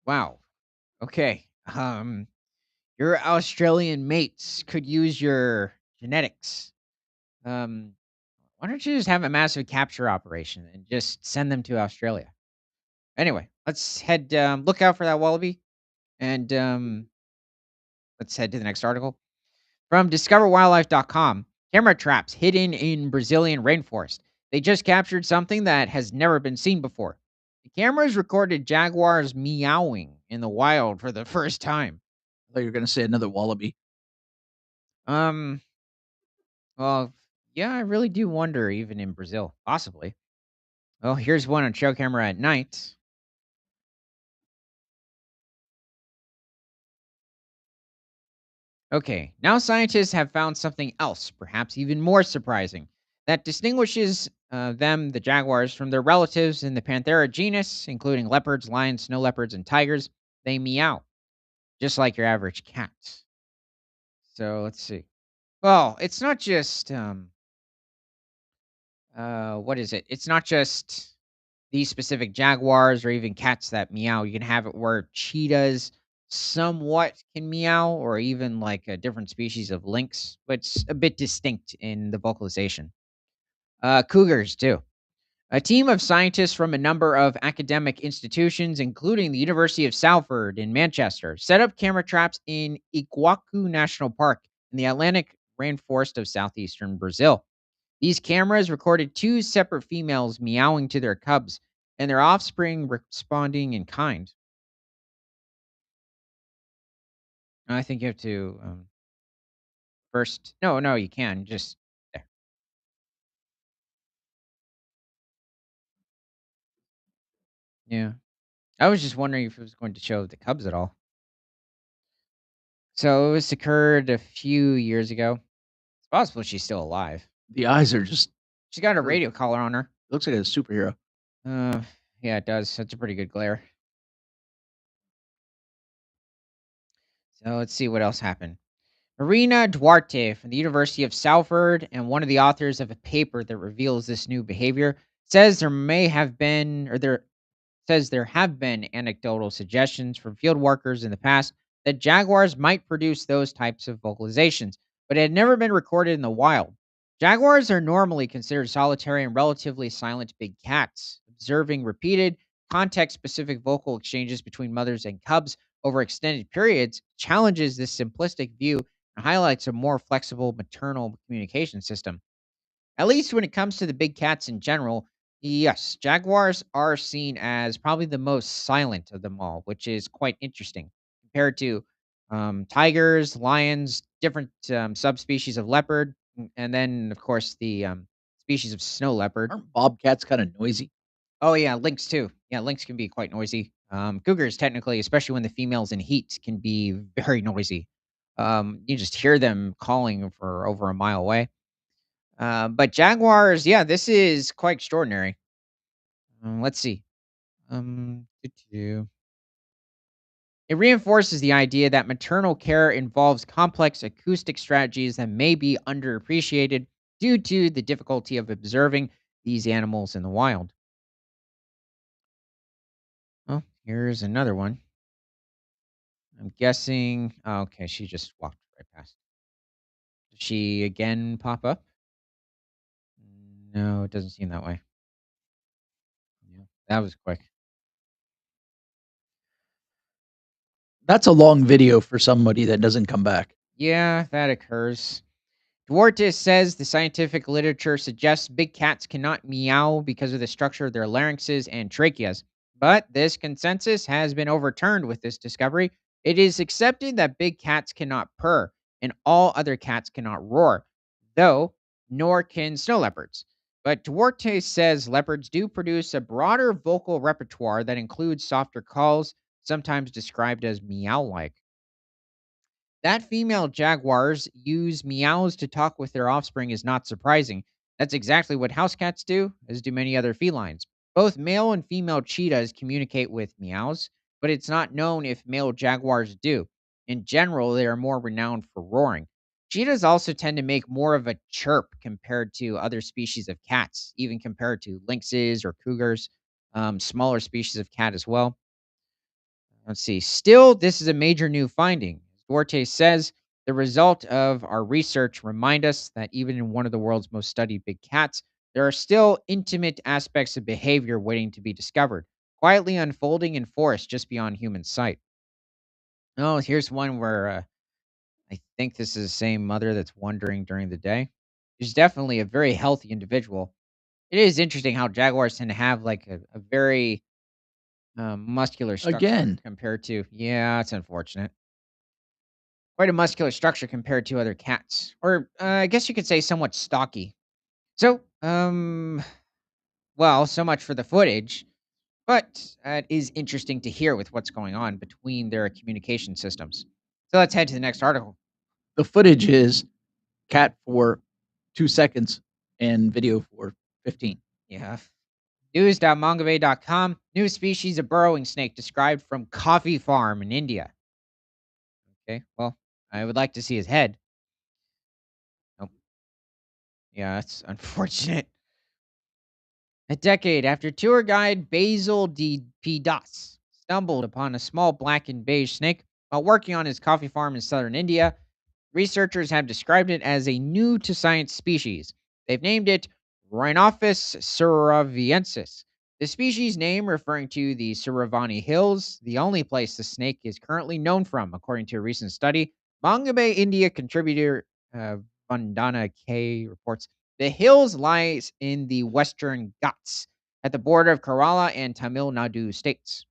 Speaker 1: Wow. Okay. Your Australian mates could use your genetics. Um, why don't you just have a massive capture operation and just send them to Australia? Anyway, let's head. Look out for that wallaby, and let's head to the next article from DiscoverWildlife.com. Camera traps hidden in Brazilian rainforest. They just captured something that has never been seen before. Cameras recorded jaguars meowing in the wild for the first time.
Speaker 2: I thought you were gonna say another wallaby.
Speaker 1: Um, well, yeah, I really do wonder, even in Brazil, possibly. Well, here's one on show camera at night. Okay, now scientists have found something else, perhaps even more surprising, that distinguishes the jaguars, from their relatives in the Panthera genus, including leopards, lions, snow leopards, and tigers. They meow, just like your average cat. So let's see. Well, it's not just what is it? It's not just these specific jaguars or even cats that meow. You can have it where cheetahs somewhat can meow, or even like a different species of lynx, but it's a bit distinct in the vocalization. Cougars too. A team of scientists from a number of academic institutions, including the University of Salford in Manchester, set up camera traps in Iguacu National Park in the Atlantic rainforest of southeastern Brazil. These cameras recorded two separate females meowing to their cubs and their offspring responding in kind. I think you have to first. No, no, you can just there. Yeah, I was just wondering if it was going to show the cubs at all. So this occurred a few years ago. It's possible she's still alive.
Speaker 2: The eyes are just
Speaker 1: She's got a
Speaker 2: really
Speaker 1: radio collar on her.
Speaker 2: looks like a superhero.
Speaker 1: Uh, yeah, it does. That's a pretty good glare. So let's see what else happened. Marina Duarte from the University of Salford, and one of the authors of a paper that reveals this new behavior, says there may have been, or there says there have been anecdotal suggestions from field workers in the past that jaguars might produce those types of vocalizations, but it had never been recorded in the wild. Jaguars are normally considered solitary and relatively silent big cats. Observing repeated, context specific vocal exchanges between mothers and cubs over extended periods challenges this simplistic view and highlights a more flexible maternal communication system. At least when it comes to the big cats in general, yes, jaguars are seen as probably the most silent of them all, which is quite interesting compared to tigers, lions, different subspecies of leopard, and then, of course, the species of snow leopard.
Speaker 2: Aren't bobcats kinda noisy?
Speaker 1: Oh, yeah, lynx too. Yeah, lynx can be quite noisy. Cougars, technically, especially when the female's in heat, can be very noisy. You just hear them calling for over a mile away. But jaguars, yeah, this is quite extraordinary. Let's see. Doo-doo. It reinforces the idea that maternal care involves complex acoustic strategies that may be underappreciated due to the difficulty of observing these animals in the wild. Oh, here's another one. I'm guessing. Oh, okay, she just walked right past. Did she again pop up? No, it doesn't seem that way. Yeah, that was quick.
Speaker 2: That's a long video for somebody that doesn't come back.
Speaker 1: Yeah, that occurs. Duarte says the scientific literature suggests big cats cannot meow because of the structure of their larynxes and tracheas, but this consensus has been overturned with this discovery. It is accepted that big cats cannot purr and all other cats cannot roar, though nor can snow leopards. But Duarte says leopards do produce a broader vocal repertoire that includes softer calls, sometimes described as meow like. That female jaguars use meows to talk with their offspring is not surprising. That's exactly what house cats do, as do many other felines. Both male and female cheetahs communicate with meows, but it's not known if male jaguars do. In general, they are more renowned for roaring. Cheetahs also tend to make more of a chirp compared to other species of cats, even compared to lynxes or cougars, smaller species of cat as well. Let's see. Still, this is a major new finding. As Duarte says, the result of our research remind us that even in one of the world's most studied big cats, there are still intimate aspects of behavior waiting to be discovered, quietly unfolding in forests just beyond human sight. Oh, here's one where I think this is the same mother that's wandering during the day. She's definitely a very healthy individual. It is interesting how jaguars tend to have like a very muscular structure
Speaker 2: Again,
Speaker 1: compared to, yeah, it's unfortunate. Quite a muscular structure compared to other cats, or I guess you could say somewhat stocky. So, well, so much for the footage, but it is interesting to hear with what's going on between their communication systems. So let's head to the next article.
Speaker 2: the footage is cat for 2 seconds and video for 15.
Speaker 1: Yeah. News.mongabay.com. New species of burrowing snake described from coffee farm in India. Okay, well, I would like to see his head. Oh, yeah, that's unfortunate. A decade after tour guide Basil D. P. Das stumbled upon a small black and beige snake while working on his coffee farm in southern India, researchers have described it as a new to science species. They've named it Rhinophis suraviensis. The species name referring to the Suravani Hills, the only place the snake is currently known from, according to a recent study. Manga Bay, India contributor Vandana K reports the hills lies in the western Ghats at the border of Kerala and Tamil Nadu states.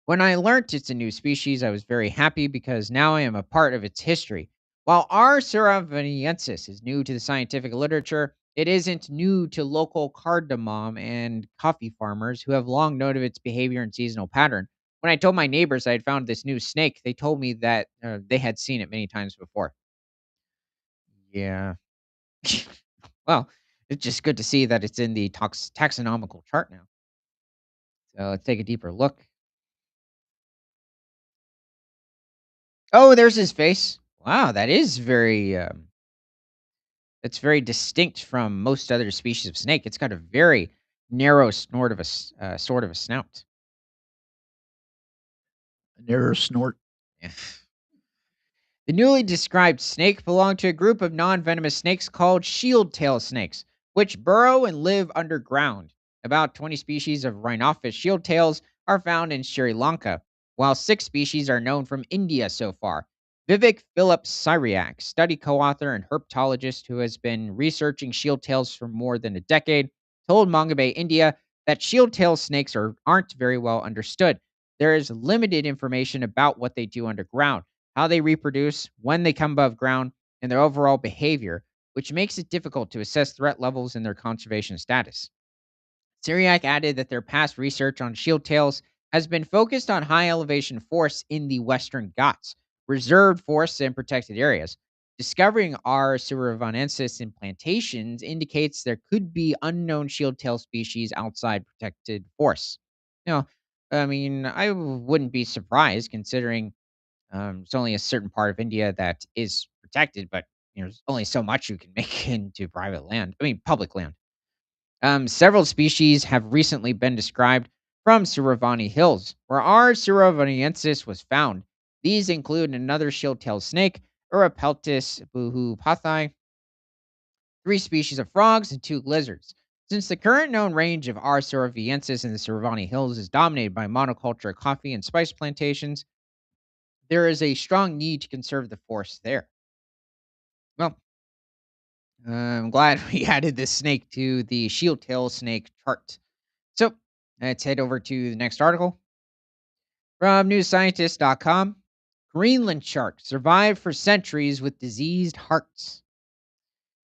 Speaker 1: When I learnt it's a new species, I was very happy because now I am a part of its history. While R. suravaniensis is new to the scientific literature, it isn't new to local cardamom and coffee farmers who have long known of its behavior and seasonal pattern. When I told my neighbors I had found this new snake, they told me that they had seen it many times before. Yeah. Well, it's just good to see that it's in the taxonomical chart now. So let's take a deeper look. Oh, there's his face. Wow, that is very it's very distinct from most other species of snake. It's got a very narrow sort of a snout.
Speaker 2: A narrow snort.
Speaker 1: Yeah. The newly described snake belonged to a group of non venomous snakes called shield tail snakes, which burrow and live underground. About 20 species of rhinophis shield tails are found in Sri Lanka, while 6 species are known from India so far. Vivek Phillips Syriac, study co author and herpetologist who has been researching shield tails for more than a decade, told Mongabay India that shield tail snakes aren't very well understood. There is limited information about what they do underground, how they reproduce, when they come above ground, and their overall behavior, which makes it difficult to assess threat levels and their conservation status. Syriac added that their past research on shield tails has been focused on high elevation forests in the Western Ghats, reserved forests, and protected areas. Discovering R. suravanensis in plantations indicates there could be unknown shield tail species outside protected forests. You know, I mean, wouldn't be surprised considering it's only a certain part of India that is protected, but there's only so much you can make into private land. I mean, public land. Several species have recently been described from Suravani Hills, where R. suravaniensis was found. These include another shield-tailed snake, Urapeltis buhupathai, 3 species of frogs, and 2 lizards. Since the current known range of R. suravaniensis in the Suravani Hills is dominated by monoculture coffee and spice plantations, there is a strong need to conserve the forest there. Well, I'm glad we added this snake to the shield tail snake chart. So let's head over to the next article from newscientist.com. Greenland sharks survive for centuries with diseased hearts.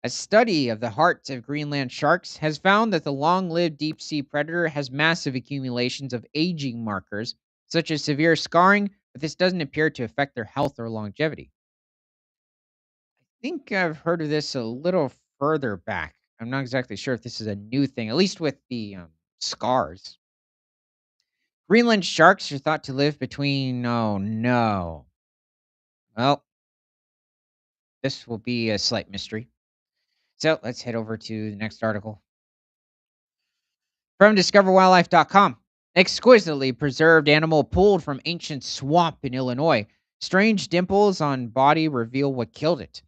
Speaker 1: A study of the hearts of Greenland sharks has found that the long lived deep sea predator has massive accumulations of aging markers, such as severe scarring, but this doesn't appear to affect their health or longevity. Think I've heard of this a little further back. I'm not exactly sure if this is a new thing, at least with the scars. Greenland sharks are thought to live between, oh no. Well, this will be a slight mystery. So let's head over to the next article from discoverwildlife.com. Exquisitely preserved animal pulled from ancient swamp in Illinois. Strange dimples on body reveal what killed it.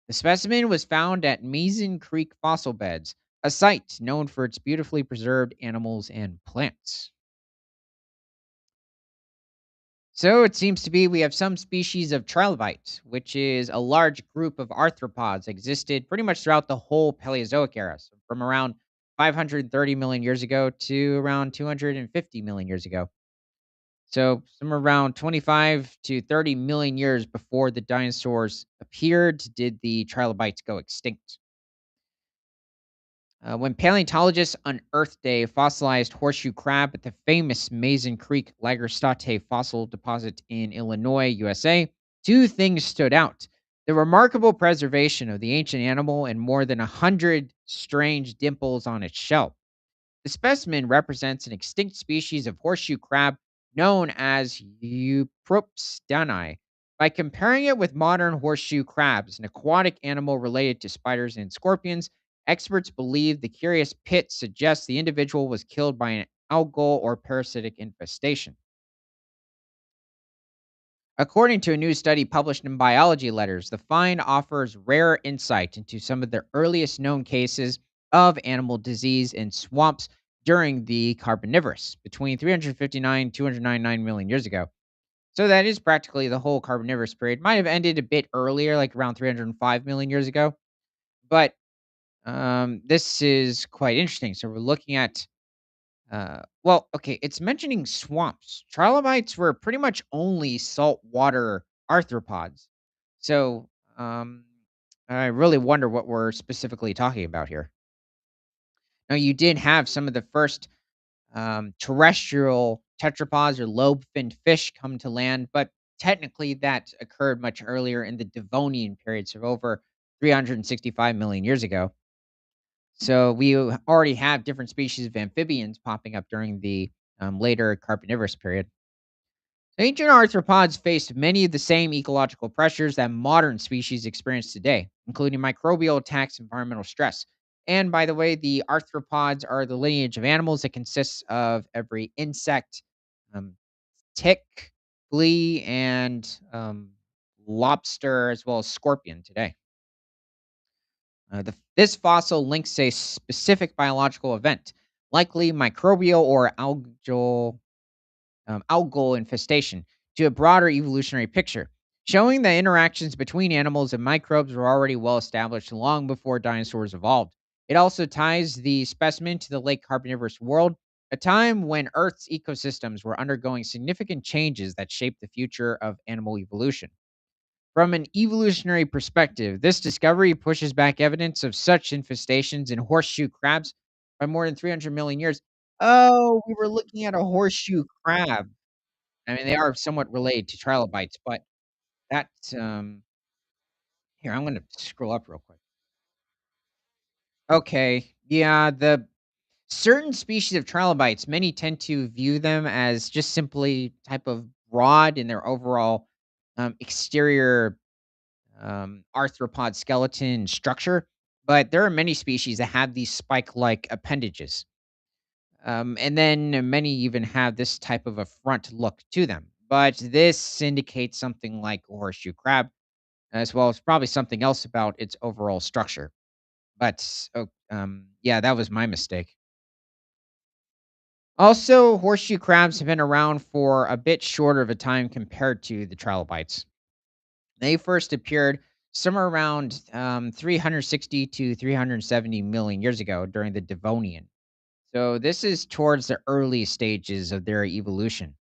Speaker 1: The specimen was found at Mason Creek Fossil Beds, a site known for its beautifully preserved animals and plants. So it seems to be we have some species of trilobite, which is a large group of arthropods existed pretty much throughout the whole Paleozoic era, so from around 530 million years ago to around 250 million years ago. So, somewhere around 25 to 30 million years before the dinosaurs appeared, did the trilobites go extinct. When paleontologists unearthed a fossilized horseshoe crab at the famous Mason Creek Lagerstate fossil deposit in Illinois, USA, two things stood out: the remarkable preservation of the ancient animal and more than 100 strange dimples on its shell. The specimen represents an extinct species of horseshoe crab known as Euprops dani. By comparing it with modern horseshoe crabs, an aquatic animal related to spiders and scorpions, experts believe the curious pit suggests the individual was killed by an algal or parasitic infestation. According to a new study published in Biology Letters, the find offers rare insight into some of the earliest known cases of animal disease in swamps during the Carboniferous, between 359 and 299 million years ago. So that is practically the whole Carboniferous period. Might have ended a bit earlier, like around 305 million years ago. But this is quite interesting. So we're looking at well, okay, it's mentioning swamps. Trilobites were pretty much only saltwater arthropods. So, um, I really wonder what we're specifically talking about here. Now, you did have some of the first terrestrial tetrapods or lobe-finned fish come to land, but technically that occurred much earlier in the Devonian period, so over 365 million years ago. So we already have different species of amphibians popping up during the later Carboniferous period. Ancient arthropods faced many of the same ecological pressures that modern species experience today, including microbial attacks, environmental stress. And by the way, the arthropods are the lineage of animals that consists of every insect, um, tick, flea, and lobster, as well as scorpion today. This fossil links a specific biological event, likely microbial or algal infestation, to a broader evolutionary picture, showing that interactions between animals and microbes were already well established long before dinosaurs evolved. It also ties the specimen to the late Carboniferous world, a time when Earth's ecosystems were undergoing significant changes that shaped the future of animal evolution. From an evolutionary perspective, this discovery pushes back evidence of such infestations in horseshoe crabs by more than 300 million years. Oh, we were looking at a horseshoe crab. I mean, they are somewhat related to trilobites, but that's, here, I'm gonna scroll up real quick. Okay, yeah, the certain species of trilobites, many tend to view them as just simply type of broad in their overall, exterior arthropod skeleton structure, but there are many species that have these spike-like appendages. And then many even have this type of a front look to them. But this indicates something like a horseshoe crab, as well as probably something else about its overall structure. But yeah, that was my mistake. Also, horseshoe crabs have been around for a bit shorter of a time compared to the trilobites. They first appeared somewhere around 360 to 370 million years ago during the Devonian. So this is towards the early stages of their evolution.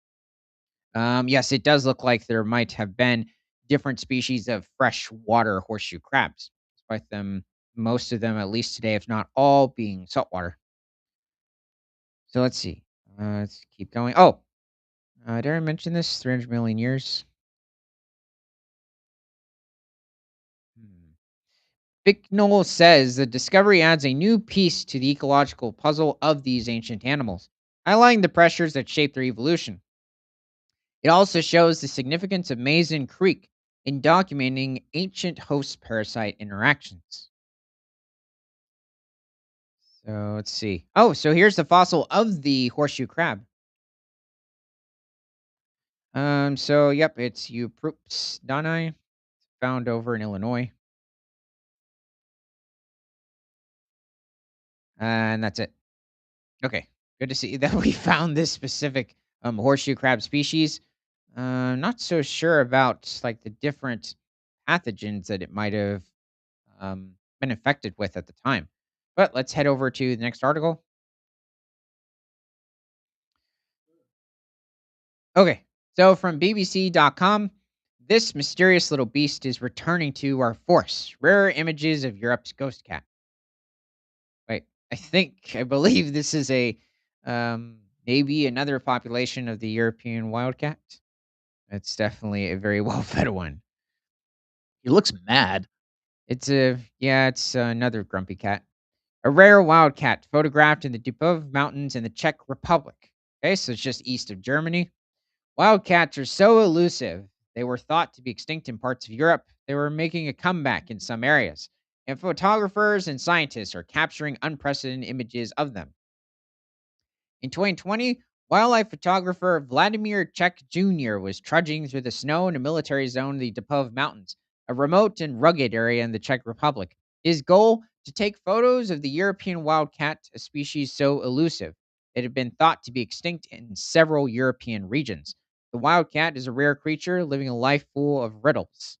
Speaker 1: Yes, it does look like there might have been different species of freshwater horseshoe crabs, despite them, most of them, at least today, if not all, being saltwater. So let's see. Let's keep going. Oh, did I mention this? 300 million years. Hmm. Bicknell says the discovery adds a new piece to the ecological puzzle of these ancient animals, highlighting the pressures that shape their evolution. It also shows the significance of Mason Creek in documenting ancient host parasite interactions. So let's see. Oh, so here's the fossil of the horseshoe crab. So yep, it's Euproops dani, found over in Illinois, and that's it. Okay, good to see that we found this specific horseshoe crab species. Not so sure about like the different pathogens that it might have been infected with at the time. But let's head over to the next article. Okay. So from BBC.com, this mysterious little beast is returning to our forests. Rare images of Europe's ghost cat. Wait, I believe this is a maybe another population of the European wildcat. It's definitely a very well fed one.
Speaker 2: He looks mad.
Speaker 1: It's another grumpy cat. A rare wildcat photographed in the Dubov Mountains in the Czech Republic. Okay, so it's just east of Germany. Wildcats are so elusive, they were thought to be extinct in parts of Europe. They were making a comeback in some areas, and photographers and scientists are capturing unprecedented images of them. In 2020, wildlife photographer Vladimir Czech Jr. was trudging through the snow in a military zone in the Dubov Mountains, a remote and rugged area in the Czech Republic. His goal to take photos of the European wildcat, a species so elusive it had been thought to be extinct in several European regions. The wildcat is a rare creature living a life full of riddles.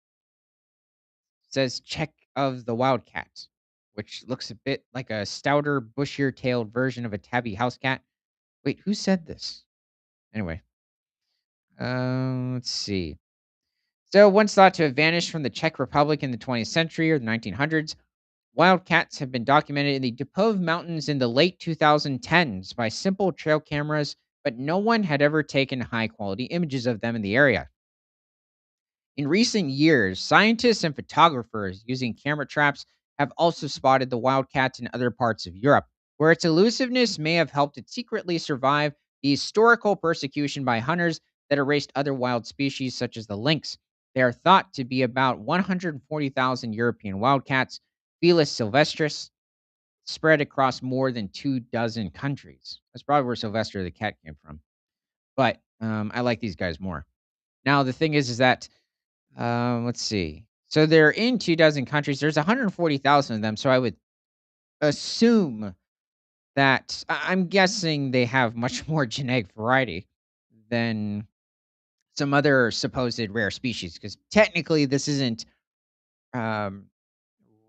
Speaker 1: Says Czech of the wildcat, which looks a bit like a stouter, bushier tailed version of a tabby house cat. Wait, who said this? Anyway, let's see. So, once thought to have vanished from the Czech Republic in the 20th century or the 1900s, wildcats have been documented in the Dupov Mountains in the late 2010s by simple trail cameras, but no one had ever taken high quality images of them in the area. In recent years, scientists and photographers using camera traps have also spotted the wildcat in other parts of Europe, where its elusiveness may have helped it secretly survive the historical persecution by hunters that erased other wild species such as the lynx. They are thought to be about 140,000 European wildcats, Felis sylvestris, spread across more than 2 dozen countries. That's probably where Sylvester the cat came from. But I like these guys more. Now, the thing is that let's see. So they're in 2 dozen countries. There's 140,000 of them, so I would assume that I'm guessing they have much more genetic variety than some other supposed rare species. Because technically this isn't, um,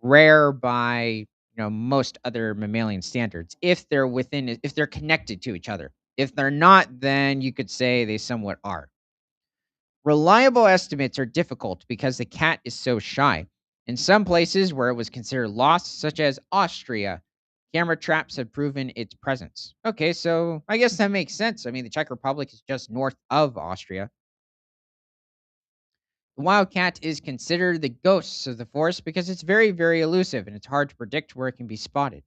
Speaker 1: rare by, most other mammalian standards if they're connected to each other. If they're not, then you could say they somewhat are. Reliable estimates are difficult because the cat is so shy. In some places where it was considered lost, such as Austria, camera traps have proven its presence. Okay, so I guess that makes sense. I mean, the Czech Republic is just north of Austria. The wildcat is considered the ghost of the forest because it's very, very elusive and it's hard to predict where it can be spotted.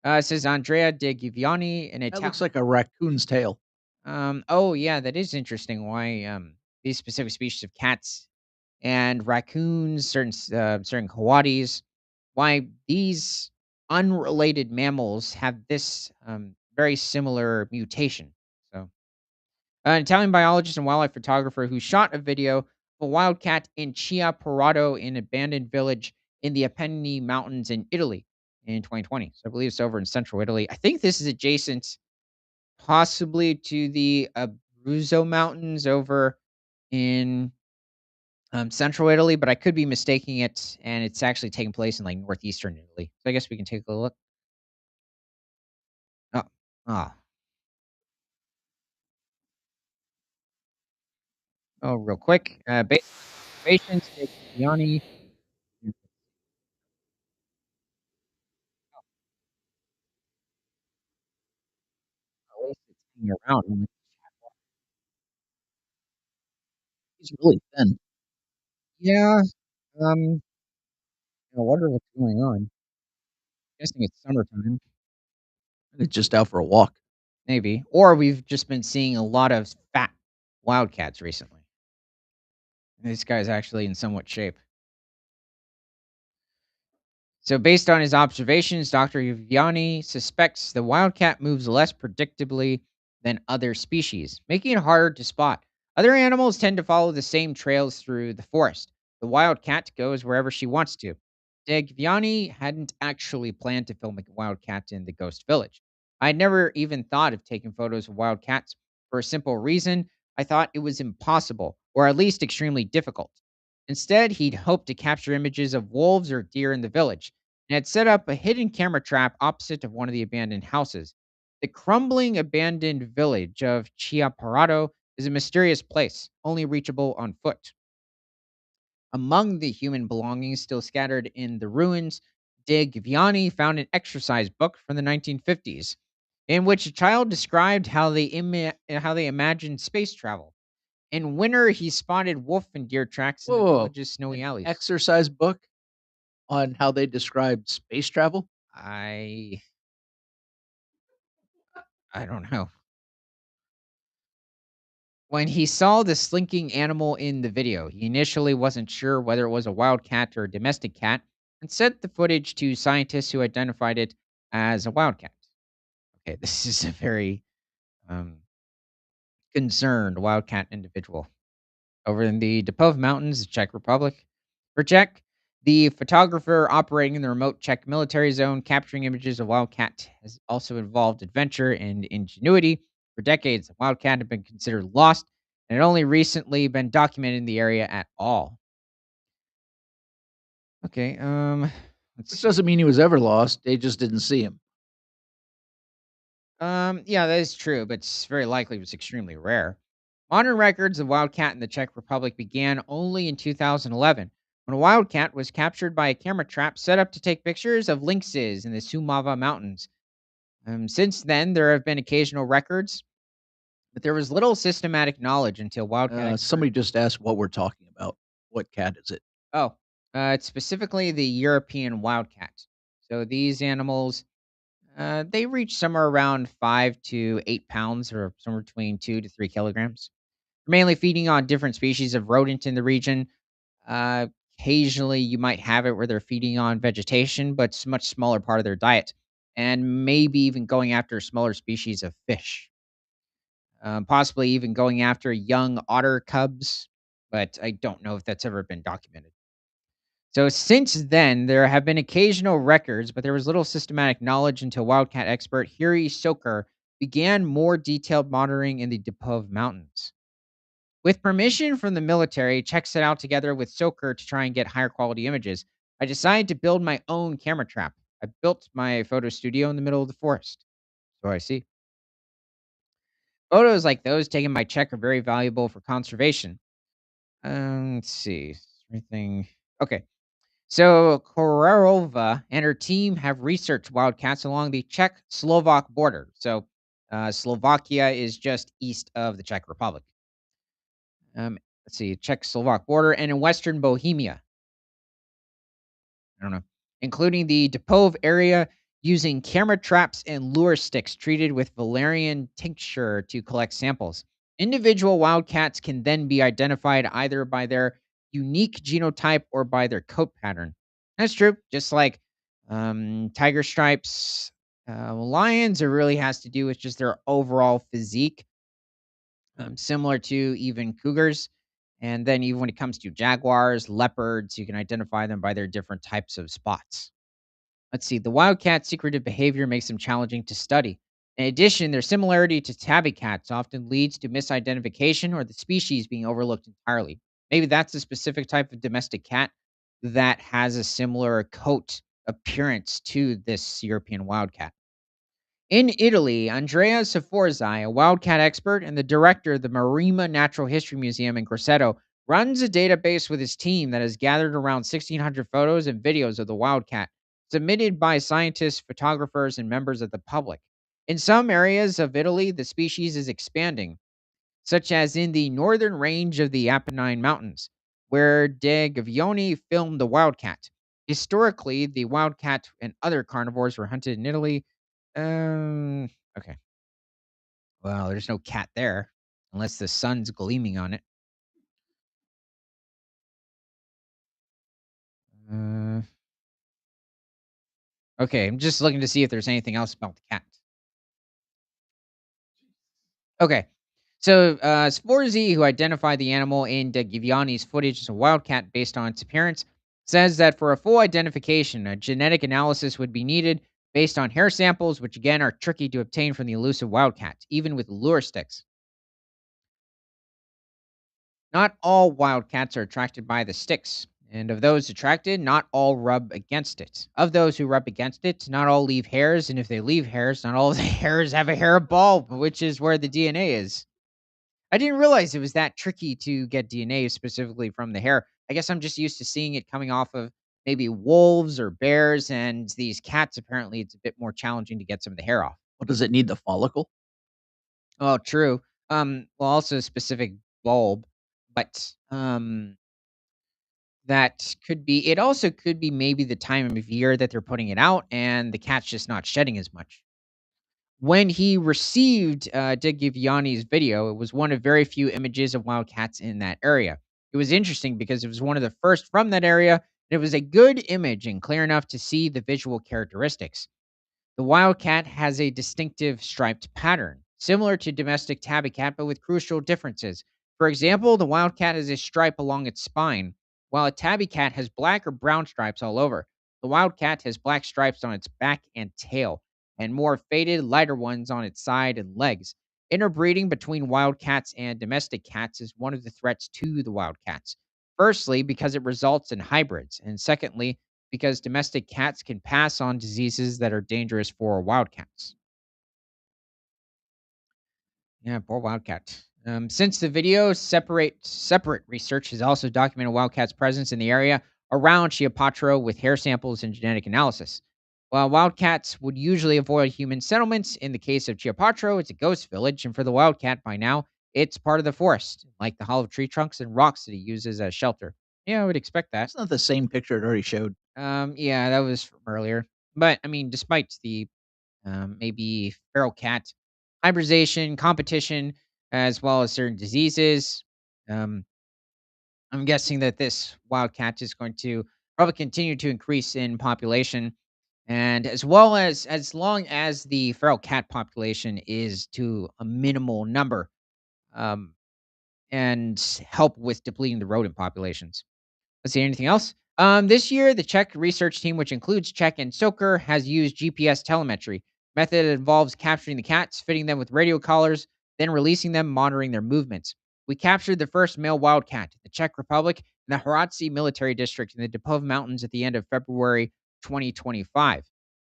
Speaker 1: Says Andrea de Giviani, an
Speaker 2: That
Speaker 1: Italian.
Speaker 2: looks like a raccoon's tail.
Speaker 1: Oh, yeah, that is interesting. Why these specific species of cats and raccoons, certain coatis, why these unrelated mammals have this very similar mutation. So, an Italian biologist and wildlife photographer who shot a video of a wildcat in Chiaparado, in an abandoned village in the Apennine Mountains in Italy in 2020. So, I believe it's over in central Italy. I think this is adjacent, possibly to the Abruzzo Mountains over in central Italy, but I could be mistaking it, and it's actually taking place in, like, northeastern Italy. So I guess we can take a look. Oh, oh, real quick. Based on observations, Nick Giuliani, at least it's hanging around. I'm like,
Speaker 2: He's really thin.
Speaker 1: yeah, I wonder what's going on. Guessing it's summertime,
Speaker 2: He's just out for a walk.
Speaker 1: maybe, or we've just been seeing a lot of fat wildcats recently. This guy's actually in somewhat shape. So, based on his observations, Dr. Viviani suspects the wildcat moves less predictably than other species, making it harder to spot. Other animals tend to follow the same trails through the forest. The wildcat goes wherever she wants to. Viviani hadn't actually planned to film a wildcat in the ghost village. I had never even thought of taking photos of wildcats for a simple reason. I thought it was impossible, or at least extremely difficult. Instead, he'd hoped to capture images of wolves or deer in the village. and had set up a hidden camera trap opposite of one of the abandoned houses. The crumbling abandoned village of Chiaparado is a mysterious place, only reachable on foot. Among the human belongings still scattered in the ruins, De Giviani found an exercise book from the 1950s in which a child described how they imagined space travel. In winter, he spotted wolf and deer tracks in
Speaker 2: Whoa,
Speaker 1: the
Speaker 2: whoa, whoa.
Speaker 1: village's snowy
Speaker 2: An
Speaker 1: alleys.
Speaker 2: exercise book on how they describe space travel?
Speaker 1: I I don't know. When he saw the slinking animal in the video, he initially wasn't sure whether it was a wild cat or a domestic cat and sent the footage to scientists who identified it as a wildcat. Okay, this is a very um, concerned wildcat individual. Over in the Depov Mountains, Czech Republic. For Czech, the photographer operating in the remote Czech military zone capturing images of wildcat has also involved adventure and ingenuity. For decades, the wildcat had been considered lost and had only recently been documented in the area at all. Okay, let's
Speaker 2: Which
Speaker 1: see.
Speaker 2: doesn't mean he was ever lost, they just didn't see him.
Speaker 1: Yeah, that is true, but it's very likely it was extremely rare. Modern records of wildcat in the Czech Republic began only in 2011 when a wildcat was captured by a camera trap set up to take pictures of lynxes in the Sumava Mountains. Since then, there have been occasional records, but there was little systematic knowledge until wildcat expert.
Speaker 2: Somebody just asked what we're talking about. What cat is it?
Speaker 1: Oh, it's specifically the European wildcat. So these animals, they reach somewhere around 5 to 8 pounds, or somewhere between 2 to 3 kilograms. Mainly feeding on different species of rodent in the region. Uh, Occasionally, you might have it where they're feeding on vegetation, but it's a much smaller part of their diet, and maybe even going after smaller species of fish. Possibly even going after young otter cubs, but I don't know if that's ever been documented. So since then, there have been occasional records, but there was little systematic knowledge until wildcat expert Hiri Soker began more detailed monitoring in the Dipov Mountains. With permission from the military, Czech set out together with Soker to try and get higher quality images. I decided to build my own camera trap. I built my photo studio in the middle of the forest. So I see. Photos like those taken by Czech are very valuable for conservation. Let's see. Everything. Okay. So Korarova and her team have researched wildcats along the Czech Slovak border. So Slovakia is just east of the Czech Republic. Let's see, Czech-Slovak border, and in Western Bohemia. I don't know, including the Depov area, using camera traps and lure sticks treated with valerian tincture to collect samples. Individual wildcats can then be identified either by their unique genotype or by their coat pattern. That's true. Just like tiger stripes, lions, it really has to do with just their overall physique, similar to even cougars. And then even when it comes to jaguars, leopards, you can identify them by their different types of spots. Let's see. The wildcat's secretive behavior makes them challenging to study. In addition, their similarity to tabby cats often leads to misidentification or the species being overlooked entirely. Maybe that's a specific type of domestic cat that has a similar coat appearance to this European wildcat. In Italy, Andrea Sforzai, a wildcat expert and the director of the Marima Natural History Museum in Grosseto, runs a database with his team that has gathered around 1,600 photos and videos of the wildcat, submitted by scientists, photographers, and members of the public. In some areas of Italy, the species is expanding, such as in the northern range of the Apennine Mountains, where De Gavioni filmed the wildcat. Historically, the wildcat and other carnivores were hunted in Italy. Okay. Well, there's no cat there unless the sun's gleaming on it. Uh, okay, I'm just looking to see if there's anything else about the cat. Okay. So, Sforzy, who identified the animal in De Giviani's footage as a wildcat based on its appearance, says that for a full identification, a genetic analysis would be needed based on hair samples, which again are tricky to obtain from the elusive wildcat, even with lure sticks. Not all wildcats are attracted by the sticks. And of those attracted, not all rub against it. Of those who rub against it, not all leave hairs. And if they leave hairs, not all of the hairs have a hair bulb, which is where the DNA is. I didn't realize it was that tricky to get DNA specifically from the hair. I guess I'm just used to seeing it coming off of maybe wolves or bears, and these cats, apparently, it's a bit more challenging to get some of the hair off.
Speaker 2: Well, does it need the follicle?
Speaker 1: Oh, true. Well, also a specific bulb, but that could be. It also could be maybe the time of year that they're putting it out, and the cat's just not shedding as much. When he received Digyani's video, it was one of very few images of wildcats in that area. It was interesting because it was one of the first from that area. And it was a good image and clear enough to see the visual characteristics. The wildcat has a distinctive striped pattern, similar to domestic tabby cat, but with crucial differences. For example, the wildcat has a stripe along its spine, while a tabby cat has black or brown stripes all over. The wildcat has black stripes on its back and tail, and more faded, lighter ones on its side and legs. Interbreeding between wildcats and domestic cats is one of the threats to the wildcats. Firstly, because it results in hybrids, and secondly, because domestic cats can pass on diseases that are dangerous for wildcats. Yeah, poor wildcat. Since the video, separate research has also documented wildcats' presence in the area around Chiapatro with hair samples and genetic analysis. While wildcats would usually avoid human settlements, in the case of Chiapatro, it's a ghost village, and for the wildcat, by now, it's part of the forest, like the hollow tree trunks and rocks that he uses as shelter. Yeah, I would expect that.
Speaker 2: It's not the same picture it already showed.
Speaker 1: Yeah, that was from earlier. But I mean, despite the maybe feral cat hybridization, competition, as well as certain diseases, um, I'm guessing that this wild cat is going to probably continue to increase in population, and as long as the feral cat population is to a minimal number, um, and help with depleting the rodent populations. Let's see, anything else? This year, the Czech research team, which includes Czech and Soker, has used GPS telemetry. Method that involves capturing the cats, fitting them with radio collars, then releasing them, monitoring their movements. We captured the first male wildcat, in the Czech Republic, in the Hradci military district in the Dupov Mountains at the end of February 2025.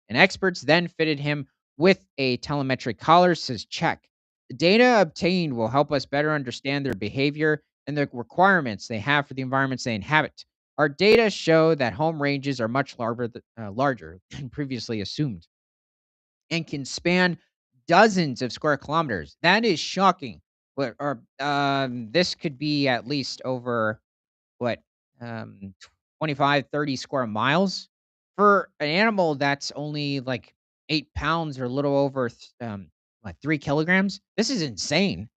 Speaker 1: And experts then fitted him with a telemetric collar, says Czech. The data obtained will help us better understand their behavior and the requirements they have for the environments they inhabit. Our data show that home ranges are much larger than previously assumed and can span dozens of square kilometers. That is shocking. This could be at least over what, um, 25, 30 square miles for an animal that's only like 8 pounds or a little over, like 3 kilograms. This is insane,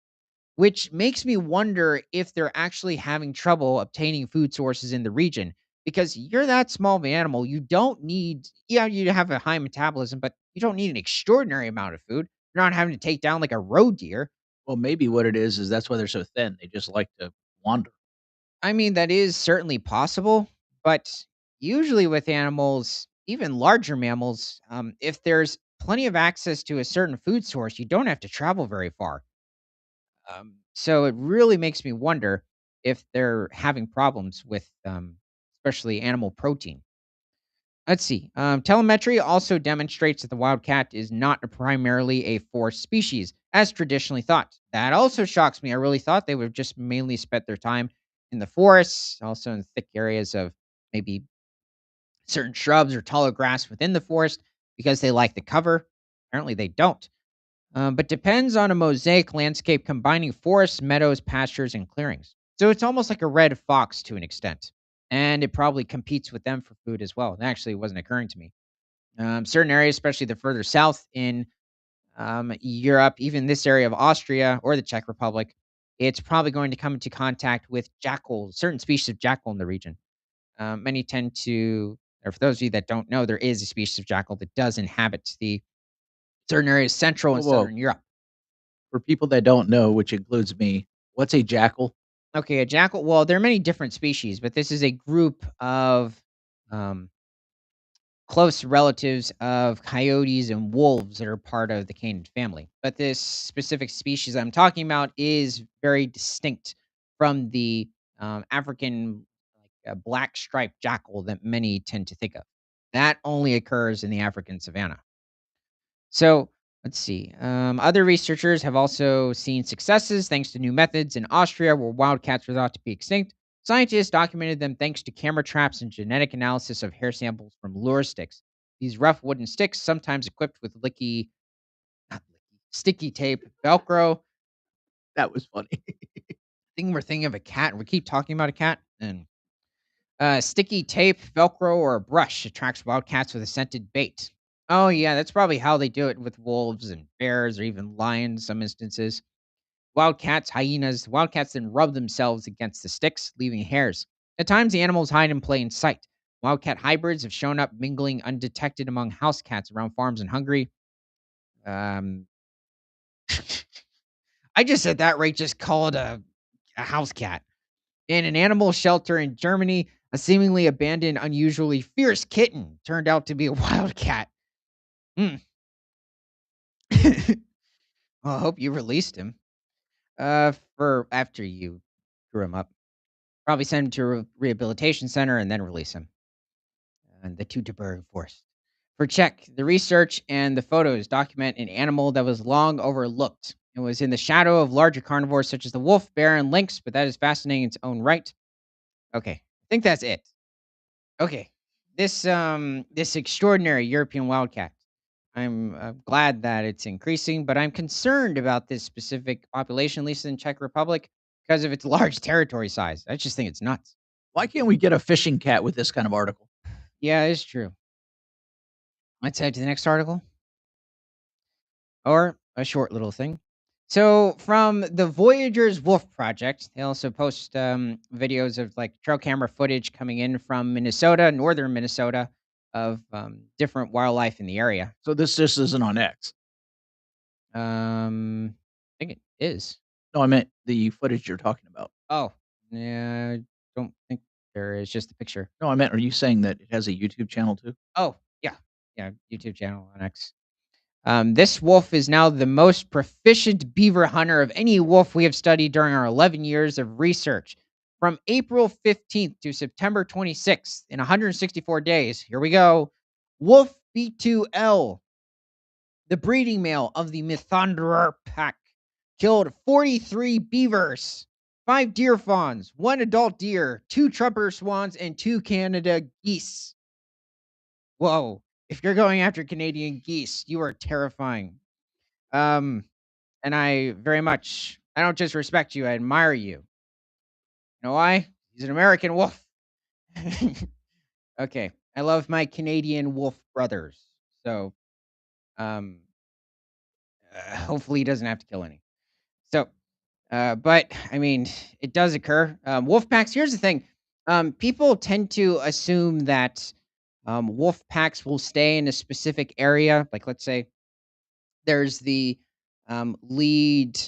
Speaker 1: which makes me wonder if they're actually having trouble obtaining food sources in the region. Because you're that small of an animal, you don't need, yeah, you have a high metabolism, but you don't need an extraordinary amount of food. You're not having to take down like a roe deer.
Speaker 2: Well, maybe what it is that's why they're so thin. They just like to wander.
Speaker 1: I mean, that is certainly possible, but usually with animals, even larger mammals, if there's plenty of access to a certain food source, you don't have to travel very far. So it really makes me wonder if they're having problems with, especially animal protein. Let's see. Telemetry also demonstrates that the wildcat is not primarily a forest species, as traditionally thought. That also shocks me. I really thought they would have just mainly spent their time in the forests, also in thick areas of maybe certain shrubs or taller grass within the forest because they like the cover. Apparently, they don't. But depends on a mosaic landscape combining forests, meadows, pastures, and clearings. So it's almost like a red fox to an extent. And it probably competes with them for food as well. It actually wasn't occurring to me. Certain areas, especially the further south in Europe, even this area of Austria or the Czech Republic, it's probably going to come into contact with jackals, certain species of jackal in the region. Many tend to, or for those of you that don't know, there is a species of jackal that does inhabit the certain areas, central
Speaker 2: Whoa,
Speaker 1: and
Speaker 2: whoa.
Speaker 1: southern Europe.
Speaker 2: For people that don't know, which includes me, what's a jackal?
Speaker 1: Okay, a jackal. Well, there are many different species, but this is a group of um, close relatives of coyotes and wolves that are part of the canid family. But this specific species I'm talking about is very distinct from the African. a black striped jackal that many tend to think of. That only occurs in the African savanna. So let's see. Other researchers have also seen successes thanks to new methods in Austria, where wildcats were thought to be extinct. Scientists documented them thanks to camera traps and genetic analysis of hair samples from lure sticks. These rough wooden sticks, sometimes equipped with not sticky tape, Velcro.
Speaker 2: That was funny.
Speaker 1: Thing we're thinking of a cat, and we keep talking about a cat. And sticky tape, Velcro, or a brush attracts wildcats with a scented bait. Oh yeah, that's probably how they do it with wolves and bears, or even lions. Some instances. Wildcats, hyenas, wildcats then rub themselves against the sticks, leaving hairs. At times, the animals hide in plain sight. Wildcat hybrids have shown up mingling undetected among house cats around farms in Hungary. Um, I just said that right. Just call it a house cat. In an animal shelter in Germany, a seemingly abandoned, unusually fierce kitten turned out to be a wildcat. Hmm. Well, I hope you released him. For after you grew him up. Probably send him to a rehabilitation center and then release him. And the Teutoburg Forest. For Czech, the research and the photos document an animal that was long overlooked. It was in the shadow of larger carnivores such as the wolf, bear, and lynx, but that is fascinating in its own right. Okay, I think that's it. Okay, this extraordinary European wildcat. I'm glad that it's increasing, but I'm concerned about this specific population, at least in Czech Republic, because of its large territory size. I just think it's nuts.
Speaker 2: Why can't we get a fishing cat with this kind of article?
Speaker 1: Yeah, it's true. Let's head to the next article or a short little thing. So, from the Voyagers Wolf Project, they also post videos of like trail camera footage coming in from Minnesota, northern Minnesota, of different wildlife in the area.
Speaker 2: So this just isn't on X.
Speaker 1: I think it is.
Speaker 2: No, I meant the footage you're talking about.
Speaker 1: Oh, yeah, I don't think there is, just a picture.
Speaker 2: No, I meant, are you saying that it has a YouTube channel too?
Speaker 1: Oh, yeah. Yeah, YouTube channel on X. This wolf is now the most proficient beaver hunter of any wolf we have studied during our 11 years of research. From April 15th to September 26th, in 164 days, here we go. Wolf B2L, the breeding male of the Mythonderer pack, killed 43 beavers, 5 deer fawns, 1 adult deer, 2 trumpeter swans, and 2 Canada geese. Whoa. If you're going after Canadian geese, you are terrifying. Um, and I don't just respect you, I admire you. You know why? He's an American wolf. Okay. I love my Canadian wolf brothers. So, um, hopefully he doesn't have to kill any. So, but I mean, it does occur. Wolf packs. Here's the thing. People tend to assume that wolf packs will stay in a specific area. Like, let's say there's the lead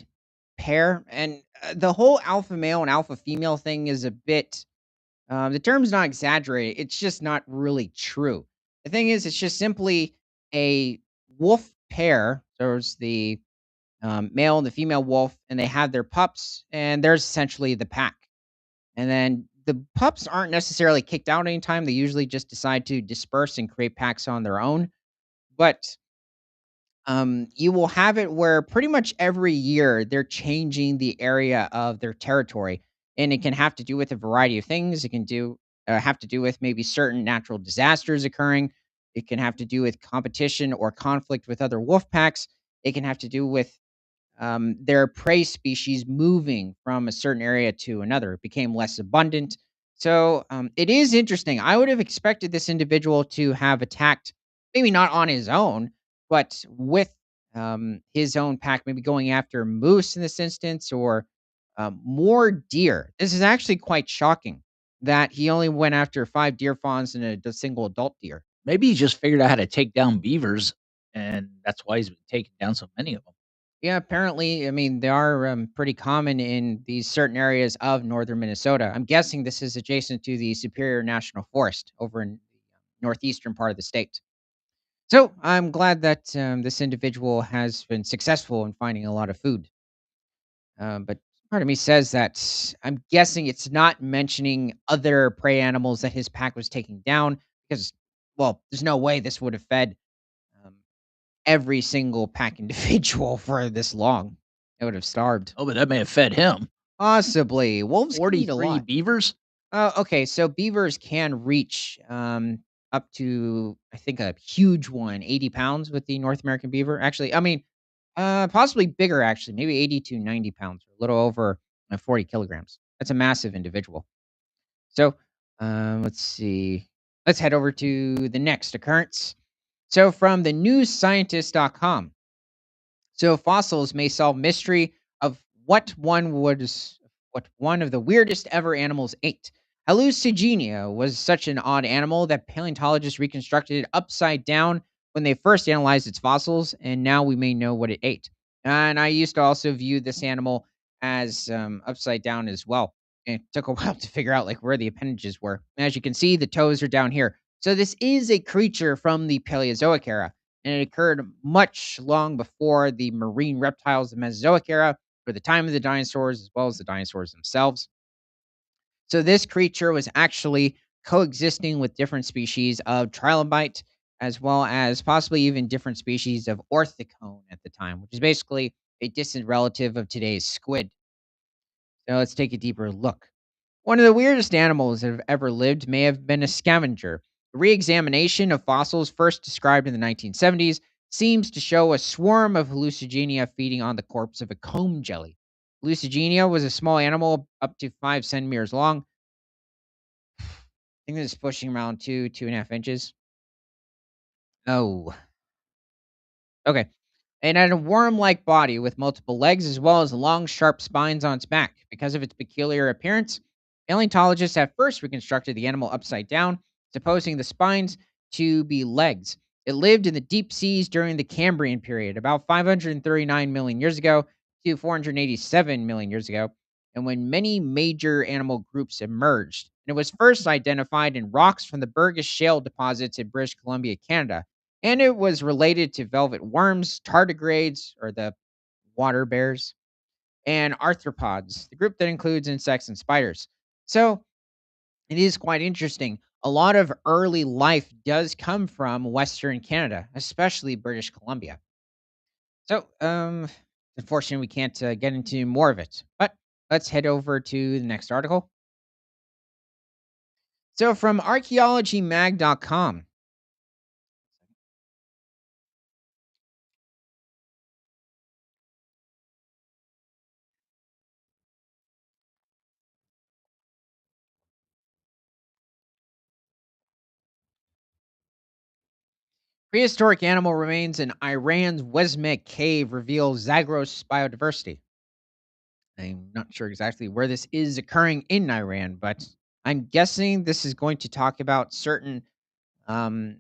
Speaker 1: pair, and the whole alpha male and alpha female thing is a bit. The term's not exaggerated. It's just not really true. The thing is, it's just simply a wolf pair. There's the male and the female wolf, and they have their pups, and there's essentially the pack. And then the pups aren't necessarily kicked out anytime. They usually just decide to disperse and create packs on their own. But you will have it where pretty much every year they're changing the area of their territory, and it can have to do with a variety of things. It can do have to do with maybe certain natural disasters occurring. It can have to do with competition or conflict with other wolf packs. It can have to do with their prey species moving from a certain area to another. It became less abundant. So it is interesting. I would have expected this individual to have attacked, maybe not on his own, but with his own pack, maybe going after moose in this instance or more deer. This is actually quite shocking that he only went after 5 deer fawns and a single adult deer.
Speaker 2: Maybe he just figured out how to take down beavers, and that's why he's been taking down so many of them.
Speaker 1: Yeah, apparently, I mean, they are pretty common in these certain areas of northern Minnesota. I'm guessing this is adjacent to the Superior National Forest over in the northeastern part of the state. So I'm glad that this individual has been successful in finding a lot of food. But Part of me says that I'm guessing it's not mentioning other prey animals that his pack was taking down because, well, there's no way this would have fed um, every single pack individual for this long. It would have starved.
Speaker 2: Oh, but that may have fed him.
Speaker 1: Possibly. Wolves can eat a
Speaker 2: 43
Speaker 1: lot.
Speaker 2: beavers?
Speaker 1: Okay, so beavers can reach up to, I think, a huge one, 80 pounds with the North American beaver. Actually, I mean, possibly bigger, actually, maybe 80 to 90 pounds, a little over 40 kilograms. That's a massive individual. So let's see. Let's head over to the next occurrence. So from the newscientist.com. So fossils may solve mystery of what one of the weirdest ever animals ate. Hallucigenia was such an odd animal that paleontologists reconstructed it upside down when they first analyzed its fossils, and now we may know what it ate. And I used to also view this animal as upside down as well. And it took a while to figure out like where the appendages were. As you can see, the toes are down here. So this is a creature from the Paleozoic era, and it occurred much long before the marine reptiles of the Mesozoic era, for the time of the dinosaurs, as well as the dinosaurs themselves. So this creature was actually coexisting with different species of trilobite, as well as possibly even different species of orthicone at the time, which is basically a distant relative of today's squid. So let's take a deeper look. One of the weirdest animals that have ever lived may have been a scavenger. A re examination of fossils first described in the 1970s seems to show a swarm of hallucigenia feeding on the corpse of a comb jelly. Hallucigenia was a small animal up to 5 centimeters long. I think this is pushing around 2.5 inches. Oh, okay. And had a worm-like body with multiple legs as well as long, sharp spines on its back. Because of its peculiar appearance, paleontologists at first reconstructed the animal upside down, supposing the spines to be legs. It lived in the deep seas during the Cambrian period, about 539 million years ago to 487 million years ago, and when many major animal groups emerged. And it was first identified in rocks from the Burgess Shale deposits in British Columbia, Canada, and it was related to velvet worms, tardigrades, or the water bears, and arthropods, the group that includes insects and spiders. So it is quite interesting. A lot of early life does come from Western Canada, especially British Columbia. So, unfortunately, we can't get into more of it, but let's head over to the next article. So, from archaeologymag.com. Prehistoric animal remains in Iran's Wezmek cave reveal Zagros biodiversity. I'm not sure exactly where this is occurring in Iran, but I'm guessing this is going to talk about certain, um,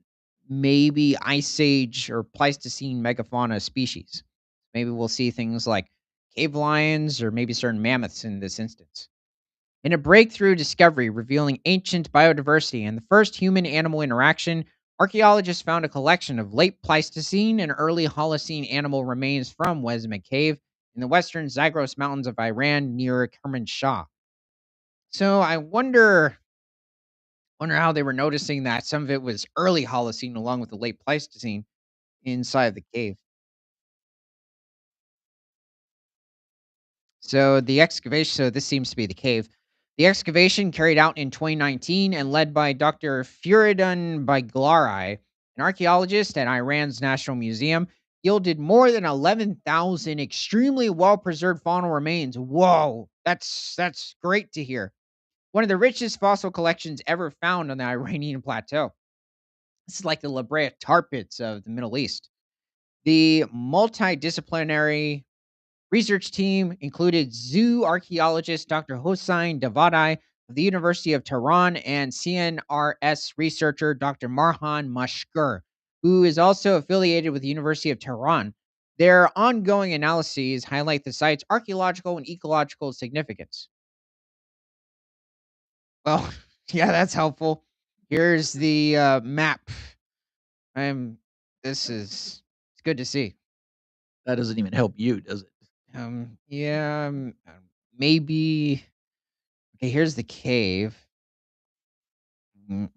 Speaker 1: maybe Ice Age or Pleistocene megafauna species. Maybe we'll see things like cave lions or maybe certain mammoths in this instance. In a breakthrough discovery revealing ancient biodiversity and the first human animal interaction, archaeologists found a collection of late Pleistocene and early Holocene animal remains from Wezmeg Cave in the western Zagros Mountains of Iran near Kermanshah. So I wonder how they were noticing that some of it was early Holocene along with the late Pleistocene inside of the cave. So this seems to be the cave. The excavation carried out in 2019 and led by Dr. Furidan Baglari, an archaeologist at Iran's National Museum, yielded more than 11,000 extremely well-preserved faunal remains. Whoa, that's great to hear. One of the richest fossil collections ever found on the Iranian plateau. This is like the La Brea tar pits of the Middle East. The multidisciplinary research team included zoo archaeologist Dr. Hossein Davadi of the University of Tehran and CNRS researcher Dr. Marhan Mashkur, who is also affiliated with the University of Tehran. Their ongoing analyses highlight the site's archaeological and ecological significance. Well, yeah, that's helpful. Here's the map. I'm. This is. It's good to see.
Speaker 2: That doesn't even help you, does it?
Speaker 1: Yeah. maybe okay, here's the cave.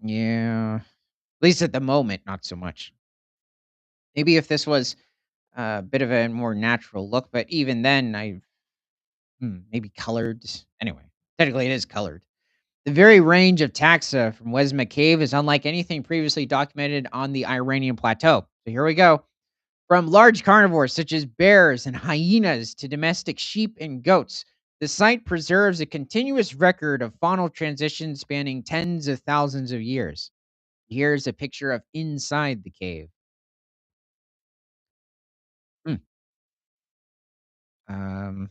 Speaker 1: Yeah. At least at the moment, not so much. Maybe if this was a bit of a more natural look, but even then, maybe colored. Anyway, technically, it is colored. The very range of taxa from Wesma Cave is unlike anything previously documented on the Iranian plateau. So here we go. From large carnivores such as bears and hyenas to domestic sheep and goats, the site preserves a continuous record of faunal transitions spanning tens of thousands of years. Here's a picture of inside the cave. Hmm. Um,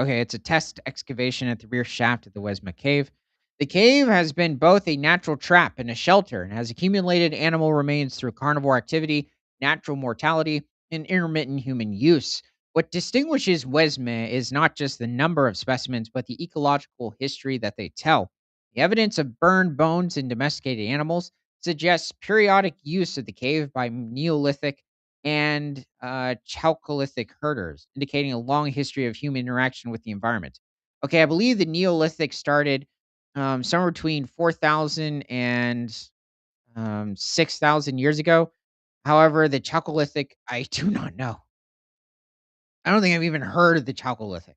Speaker 1: Okay, it's a test excavation at the rear shaft of the Wesma Cave. The cave has been both a natural trap and a shelter and has accumulated animal remains through carnivore activity, natural mortality, and intermittent human use. What distinguishes Wesma is not just the number of specimens, but the ecological history that they tell. The evidence of burned bones and domesticated animals suggests periodic use of the cave by Neolithic and Chalcolithic herders, indicating a long history of human interaction with the environment. Okay, I believe the Neolithic started somewhere between 4,000 and 6,000 years ago. However, the Chalcolithic, I do not know. I don't think I've even heard of the Chalcolithic.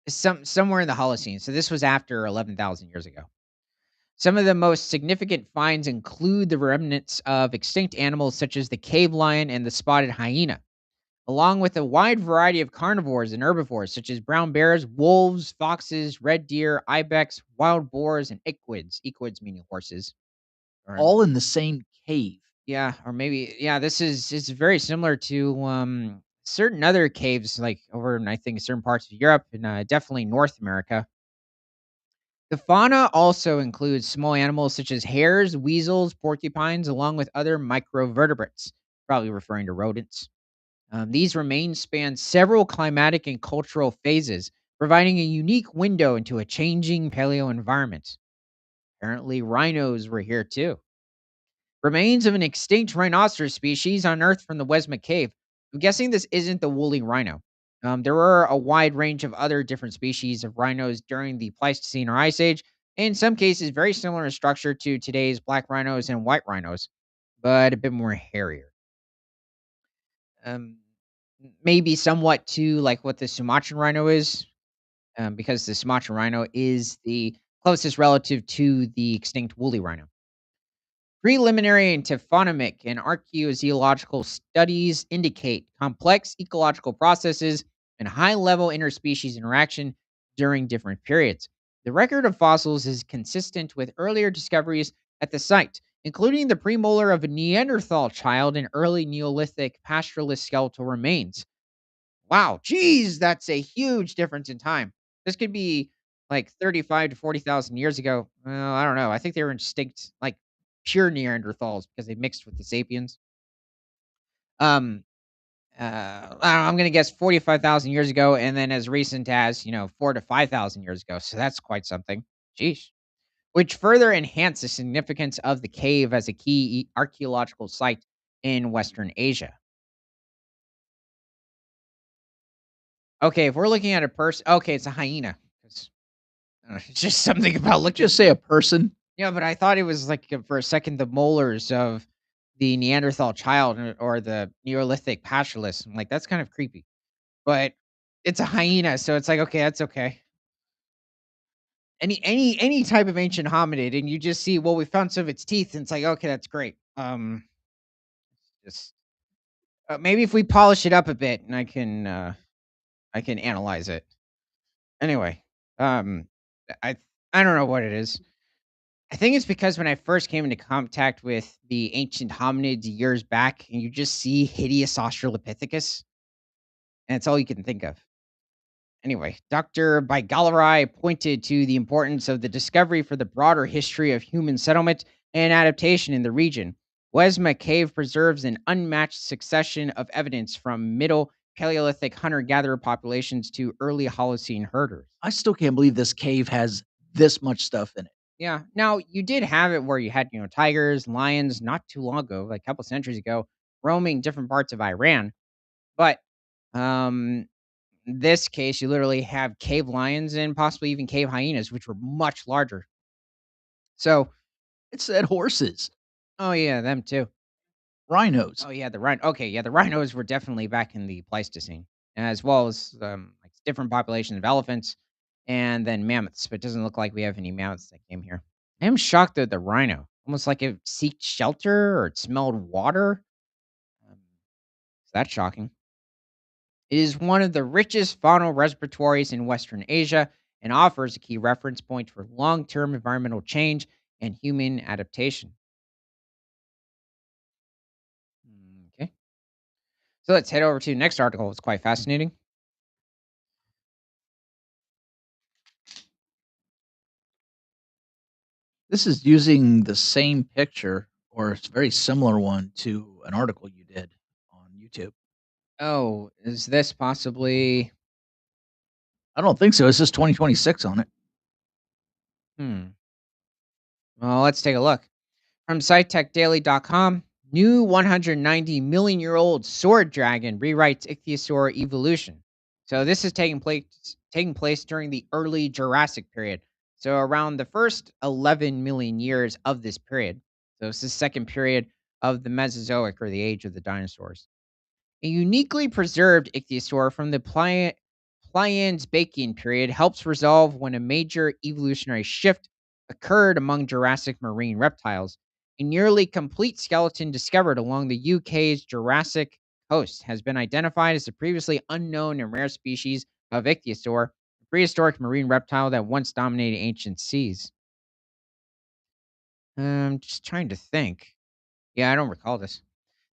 Speaker 1: It's somewhere in the Holocene. So this was after 11,000 years ago. Some of the most significant finds include the remnants of extinct animals such as the cave lion and the spotted hyena, along with a wide variety of carnivores and herbivores such as brown bears, wolves, foxes, red deer, ibex, wild boars, and equids. Equids meaning horses. Or
Speaker 2: All in the same cave.
Speaker 1: yeah, or maybe yeah. This is very similar to certain other caves, like over in I think certain parts of Europe and definitely North America. The fauna also includes small animals such as hares, weasels, porcupines, along with other microvertebrates, probably referring to rodents. These remains span several climatic and cultural phases, providing a unique window into a changing paleo environment. Apparently, rhinos were here too. Remains of an extinct rhinoceros species unearthed from the Wesma Cave. I'm guessing this isn't the woolly rhino. There were a wide range of other different species of rhinos during the Pleistocene or Ice Age, in some cases very similar in structure to today's black rhinos and white rhinos, but a bit more hairier. Um, Maybe somewhat to like what the Sumatran rhino is, because the Sumatran rhino is the closest relative to the extinct woolly rhino. Preliminary and taphonomic and archaeozoological studies indicate complex ecological processes and high level interspecies interaction during different periods. The record of fossils is consistent with earlier discoveries at the site, including the premolar of a Neanderthal child and early Neolithic pastoralist skeletal remains. Wow, geez, that's a huge difference in time. This could be like 35 to 40,000 years ago. Well, I don't know. I think they were extinct, like pure Neanderthals because they mixed with the sapiens. Um, I don't know, I'm gonna guess 45,000 years ago, and then as recent as 4 to 5,000 years ago. So that's quite something. Sheesh. Which further enhanced the significance of the cave as a key archaeological site in Western Asia. Okay, if we're looking at a person, okay, it's a hyena. It's just something about
Speaker 2: You
Speaker 1: looking.
Speaker 2: just say a person.
Speaker 1: Yeah, but I thought it was like for a second the molars of the Neanderthal child or the Neolithic pastoralist. I'm like, that's kind of creepy. But it's a hyena, so it's like, okay, that's okay. Any type of ancient hominid, and you just see, well, we found some of its teeth, and it's like, okay, that's great. Just maybe if we polish it up a bit, and I can analyze it. Anyway, um, I I don't know what it is. I think it's because when I first came into contact with the ancient hominids years back, and you just see hideous Australopithecus, and it's all you can think of. Anyway, Dr. Bigalarai pointed to the importance of the discovery for the broader history of human settlement and adaptation in the region. Wesma Cave preserves an unmatched succession of evidence from Middle Paleolithic hunter gatherer populations to early Holocene herders.
Speaker 2: I still can't believe this cave has this much stuff in it.
Speaker 1: Yeah. Now you did have it where you had, tigers, lions not too long ago, like a couple centuries ago, roaming different parts of Iran. But um In this case, you literally have cave lions and possibly even cave hyenas, which were much larger. So,
Speaker 2: It said horses,
Speaker 1: oh yeah, them too.
Speaker 2: rhinos.
Speaker 1: Oh yeah, the rhino. Okay, yeah, the rhinos were definitely back in the Pleistocene, as well as like different populations of elephants, and then mammoths. But it doesn't look like we have any mammoths that came here. I am shocked at the rhino, almost like it seeked shelter or it smelled water. That's shocking. It is one of the richest faunal reservoirs in Western Asia and offers a key reference point for long term environmental change and human adaptation. Okay. So let's head over to the next article. It's quite fascinating.
Speaker 2: This is using the same picture or a very similar one to an article you did on YouTube.
Speaker 1: Oh, is this possibly.
Speaker 2: I don't think so. It says 2026 on it.
Speaker 1: Hmm. Well, let's take a look. From SciTechDaily.com, new 190 million-year-old sword dragon rewrites ichthyosaur evolution. So this is taking place during the early Jurassic period. So around the first 11 million years of this period. So it's the second period of the Mesozoic or the age of the dinosaurs. A uniquely preserved ichthyosaur from the Plians-Bakian period helps resolve when a major evolutionary shift occurred among Jurassic marine reptiles. A nearly complete skeleton discovered along the UK's Jurassic coast has been identified as a previously unknown and rare species of ichthyosaur, a prehistoric marine reptile that once dominated ancient seas. Just trying to think. Yeah, I don't recall this.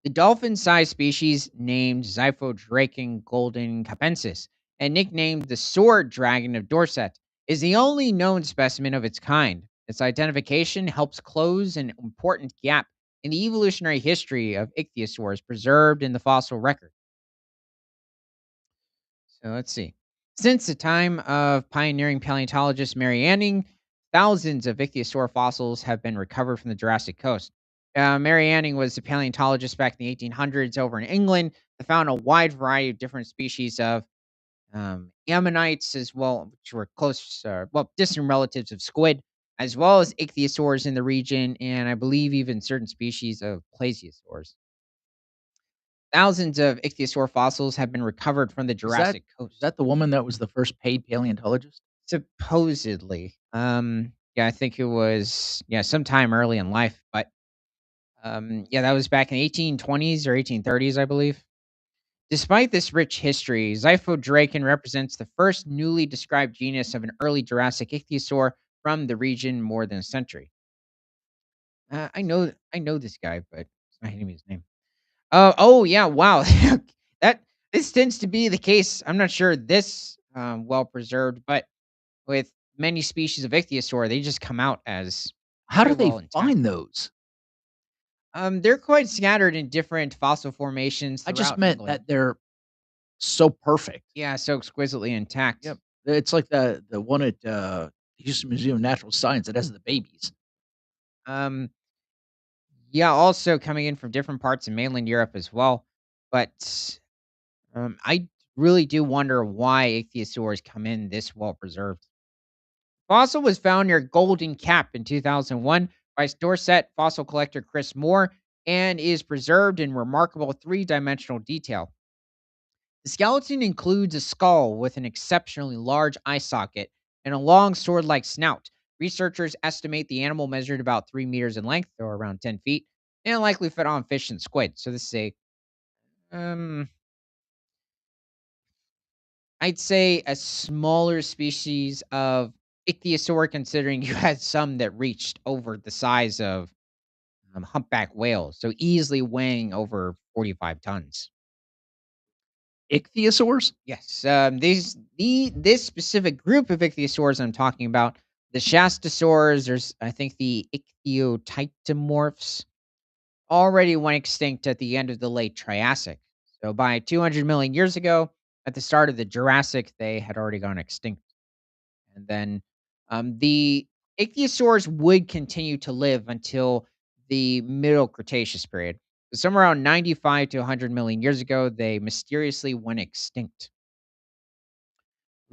Speaker 1: The dolphin-sized species named Zyphodracon golden capensis and nicknamed the sword dragon of Dorset is the only known specimen of its kind. Its identification helps close an important gap in the evolutionary history of ichthyosaurs preserved in the fossil record. So let's see. Since the time of pioneering paleontologist Mary Anning, thousands of ichthyosaur fossils have been recovered from the Jurassic coast. Mary Anning was a paleontologist back in the 1800s over in England that found a wide variety of different species of ammonites, as well, which were close, distant relatives of squid, as well as ichthyosaurs in the region, and I believe even certain species of plesiosaurs. Thousands of ichthyosaur fossils have been recovered from the
Speaker 2: Is that
Speaker 1: Jurassic
Speaker 2: is
Speaker 1: coast.
Speaker 2: that the woman that was the first paid paleontologist?
Speaker 1: Supposedly. Yeah, I think it was, yeah, sometime early in life, but, yeah, that was back in 1820s or 1830s, I believe. Despite this rich history, Zyphodracon represents the first newly described genus of an early Jurassic ichthyosaur from the region more than a century. I know this guy, but it's not hitting me his name. Oh, yeah, wow. That this tends to be the case. I'm not sure this, well preserved, but with many species of ichthyosaur, they just come out as
Speaker 2: How
Speaker 1: very
Speaker 2: do they
Speaker 1: well intact.
Speaker 2: find those?
Speaker 1: They're quite scattered in different fossil formations
Speaker 2: I just
Speaker 1: throughout
Speaker 2: meant
Speaker 1: England.
Speaker 2: that they're so perfect.
Speaker 1: Yeah, so exquisitely intact.
Speaker 2: Yep. It's like the one at, Houston Museum of Natural Science that has the babies.
Speaker 1: Um, yeah, also coming in from different parts of mainland Europe as well. But I really do wonder why ichthyosaurs come in this well preserved. Fossil was found near Golden Cap in 2001 by Dorset fossil collector Chris Moore and is preserved in remarkable three-dimensional detail. The skeleton includes a skull with an exceptionally large eye socket and a long sword like snout. Researchers estimate the animal measured about 3 meters in length, or around 10 feet, and likely fed on fish and squid. So, this is um, I'd say a smaller species of ichthyosaur, considering you had some that reached over the size of humpback whales, so easily weighing over 45 tons.
Speaker 2: Ichthyosaurs?
Speaker 1: Yes, this specific group of ichthyosaurs I'm talking about, the shastosaurs, there's I think the ichthyotitomorphs already went extinct at the end of the late Triassic. So by 200 million years ago, at the start of the Jurassic, they had already gone extinct. And then the ichthyosaurs would continue to live until the Middle Cretaceous period. So somewhere around 95 to 100 million years ago, they mysteriously went extinct.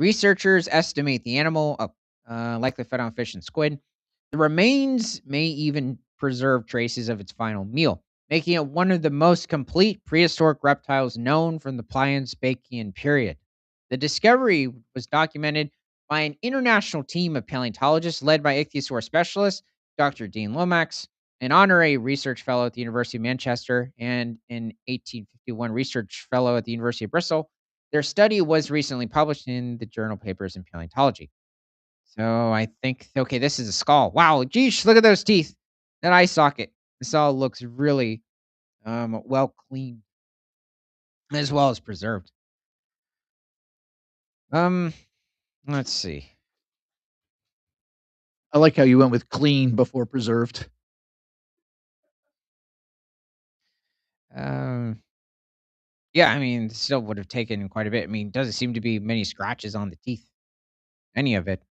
Speaker 1: Researchers estimate the animal likely fed on fish and squid. The remains may even preserve traces of its final meal, making it one of the most complete prehistoric reptiles known from the Pliocene period. The discovery was documented by an international team of paleontologists led by ichthyosaur specialist Dr. Dean Lomax, an honorary research fellow at the University of Manchester, and an 1851 research fellow at the University of Bristol. Their study was recently published in the journal Papers in Paleontology. So I think, okay, this is a skull. Wow, geesh, look at those teeth. That eye socket. This all looks really well cleaned as well as preserved. Um, let's see.
Speaker 2: I like how you went with clean before preserved.
Speaker 1: Um, yeah, I mean, still would have taken quite a bit. I mean, doesn't seem to be many scratches on the teeth. Any of it.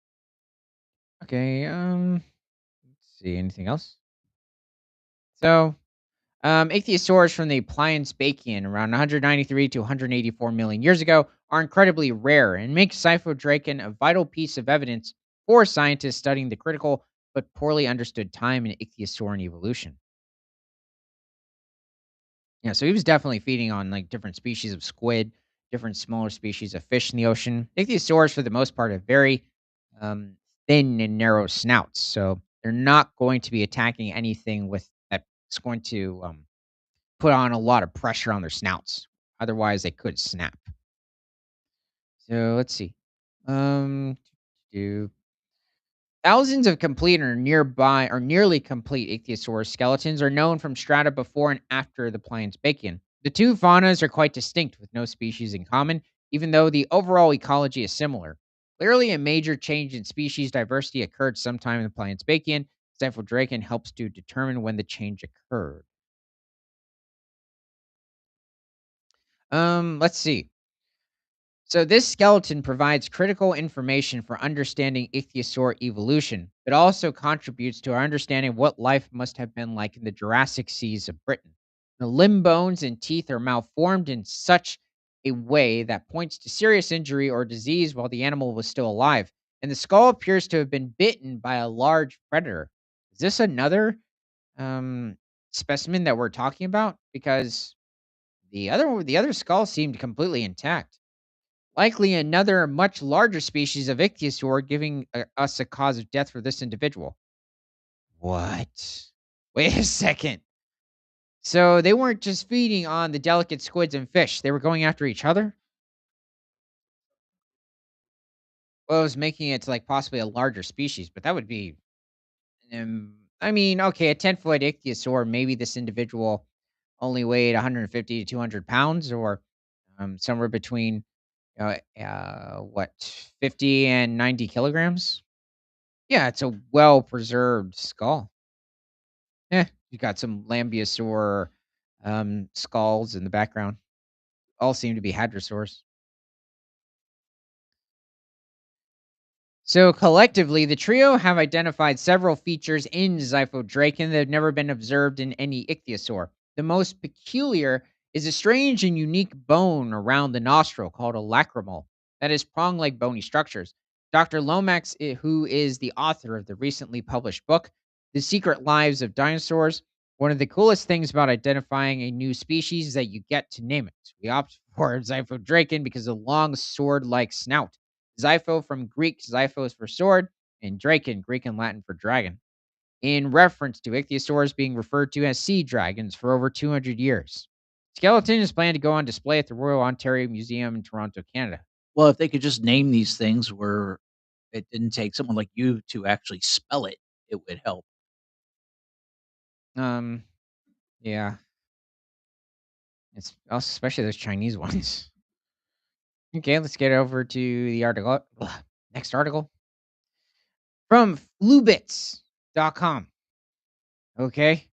Speaker 1: Okay, let's see, anything else? So ichthyosaurs from the Pliocene around 193 to 184 million years ago are incredibly rare and make Cyphodraken a vital piece of evidence for scientists studying the critical but poorly understood time in ichthyosaurian evolution. Yeah, so he was definitely feeding on like different species of squid, different smaller species of fish in the ocean. Ichthyosaurs, for the most part, have very um, thin and narrow snouts, so they're not going to be attacking anything with that's going to put on a lot of pressure on their snouts. Otherwise, they could snap. So let's see. Um, do thousands of complete or nearby or nearly complete ichthyosaur skeletons are known from strata before and after the Pliocene. The two faunas are quite distinct with no species in common, even though the overall ecology is similar. Clearly, a major change in species diversity occurred sometime in the Pliocene. Draken helps to determine when the change occurred. Let's see. So, this skeleton provides critical information for understanding ichthyosaur evolution, but also contributes to our understanding of what life must have been like in the Jurassic seas of Britain. The limb bones and teeth are malformed in such a way that points to serious injury or disease while the animal was still alive, and the skull appears to have been bitten by a large predator. Is this another um, specimen that we're talking about? Because the other skull seemed completely intact. Likely another much larger species of ichthyosaur giving us a cause of death for this individual. What? Wait a second. So they weren't just feeding on the delicate squids and fish, they were going after each other? Well, it was making it to like possibly a larger species, but that would be, I mean, okay, a 10-foot ichthyosaur, maybe this individual only weighed 150 to 200 pounds or somewhere between, what, 50 and 90 kilograms? Yeah, it's a well-preserved skull. Yeah, you got some lambeosaur, skulls in the background. All seem to be hadrosaurs. So collectively, the trio have identified several features in Zyphodracan that have never been observed in any ichthyosaur. The most peculiar is a strange and unique bone around the nostril called a lacrimal that is prong-like bony structures. Dr. Lomax, who is the author of the recently published book, The Secret Lives of Dinosaurs, one of the coolest things about identifying a new species is that you get to name it. We opt for Zyphodracan because of the long sword-like snout. Zypho from Greek, Zyphos for sword, and Draken, Greek and Latin for dragon, in reference to ichthyosaurs being referred to as sea dragons for over 200 years. Skeleton is planned to go on display at the Royal Ontario Museum in Toronto, Canada.
Speaker 2: Well, if they could just name these things where it didn't take someone like you to actually spell it, it would help.
Speaker 1: Um, yeah, it's especially those Chinese ones. Okay, let's get over to the article. Next article from flubits.com. Okay.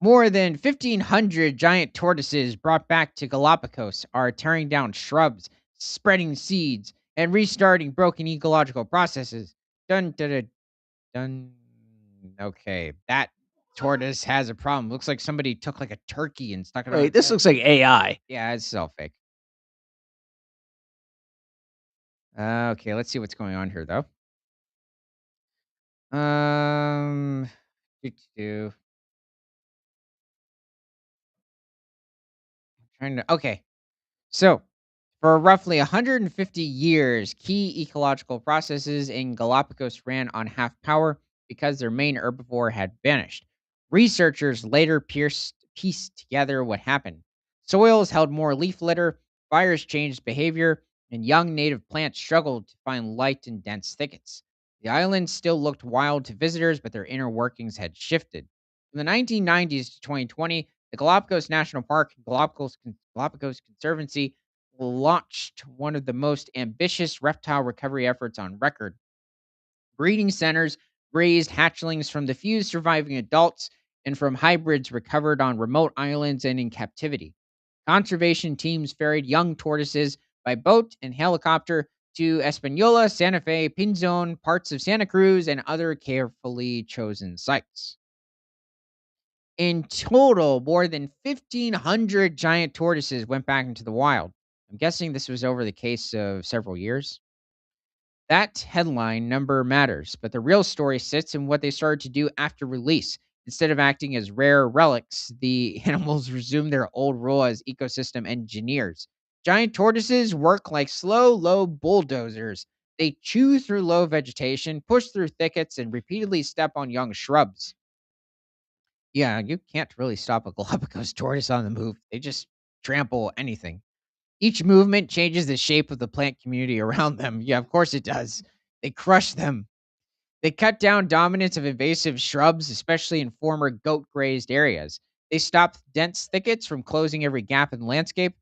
Speaker 1: More than 1,500 giant tortoises brought back to Galapagos are tearing down shrubs, spreading seeds, and restarting broken ecological processes. Dun dun dun. dun. Okay, that tortoise has a problem. Looks like somebody took like a turkey and stuck it on
Speaker 2: Wait,
Speaker 1: its
Speaker 2: this
Speaker 1: head.
Speaker 2: looks like AI.
Speaker 1: Yeah, it's all fake. Okay, let's see what's going on here, though. Um, doo, doo, doo. Trying to. Okay, so for roughly 150 years, key ecological processes in Galapagos ran on half power because their main herbivore had vanished. Researchers later pieced together what happened. Soils held more leaf litter, fires changed behavior, and young native plants struggled to find light in dense thickets. The islands still looked wild to visitors, but their inner workings had shifted. From the 1990s to 2020, the Galapagos National Park and Galapagos Conservancy launched one of the most ambitious reptile recovery efforts on record. Breeding centers raised hatchlings from the few surviving adults and from hybrids recovered on remote islands and in captivity. Conservation teams ferried young tortoises by boat and helicopter to Espanola, Santa Fe, Pinzon, parts of Santa Cruz, and other carefully chosen sites. In total, more than 1,500 giant tortoises went back into the wild. I'm guessing this was over the case of several years. That headline number matters, but the real story sits in what they started to do after release. Instead of acting as rare relics, the animals resumed their old role as ecosystem engineers. Giant tortoises work like slow, low bulldozers. They chew through low vegetation, push through thickets, and repeatedly step on young shrubs. Yeah, you can't really stop a Galapagos tortoise on the move. They just trample anything. Each movement changes the shape of the plant community around them. Yeah, of course it does. They crush them. They cut down dominance of invasive shrubs, especially in former goat grazed areas. They stop dense thickets from closing every gap in the landscape.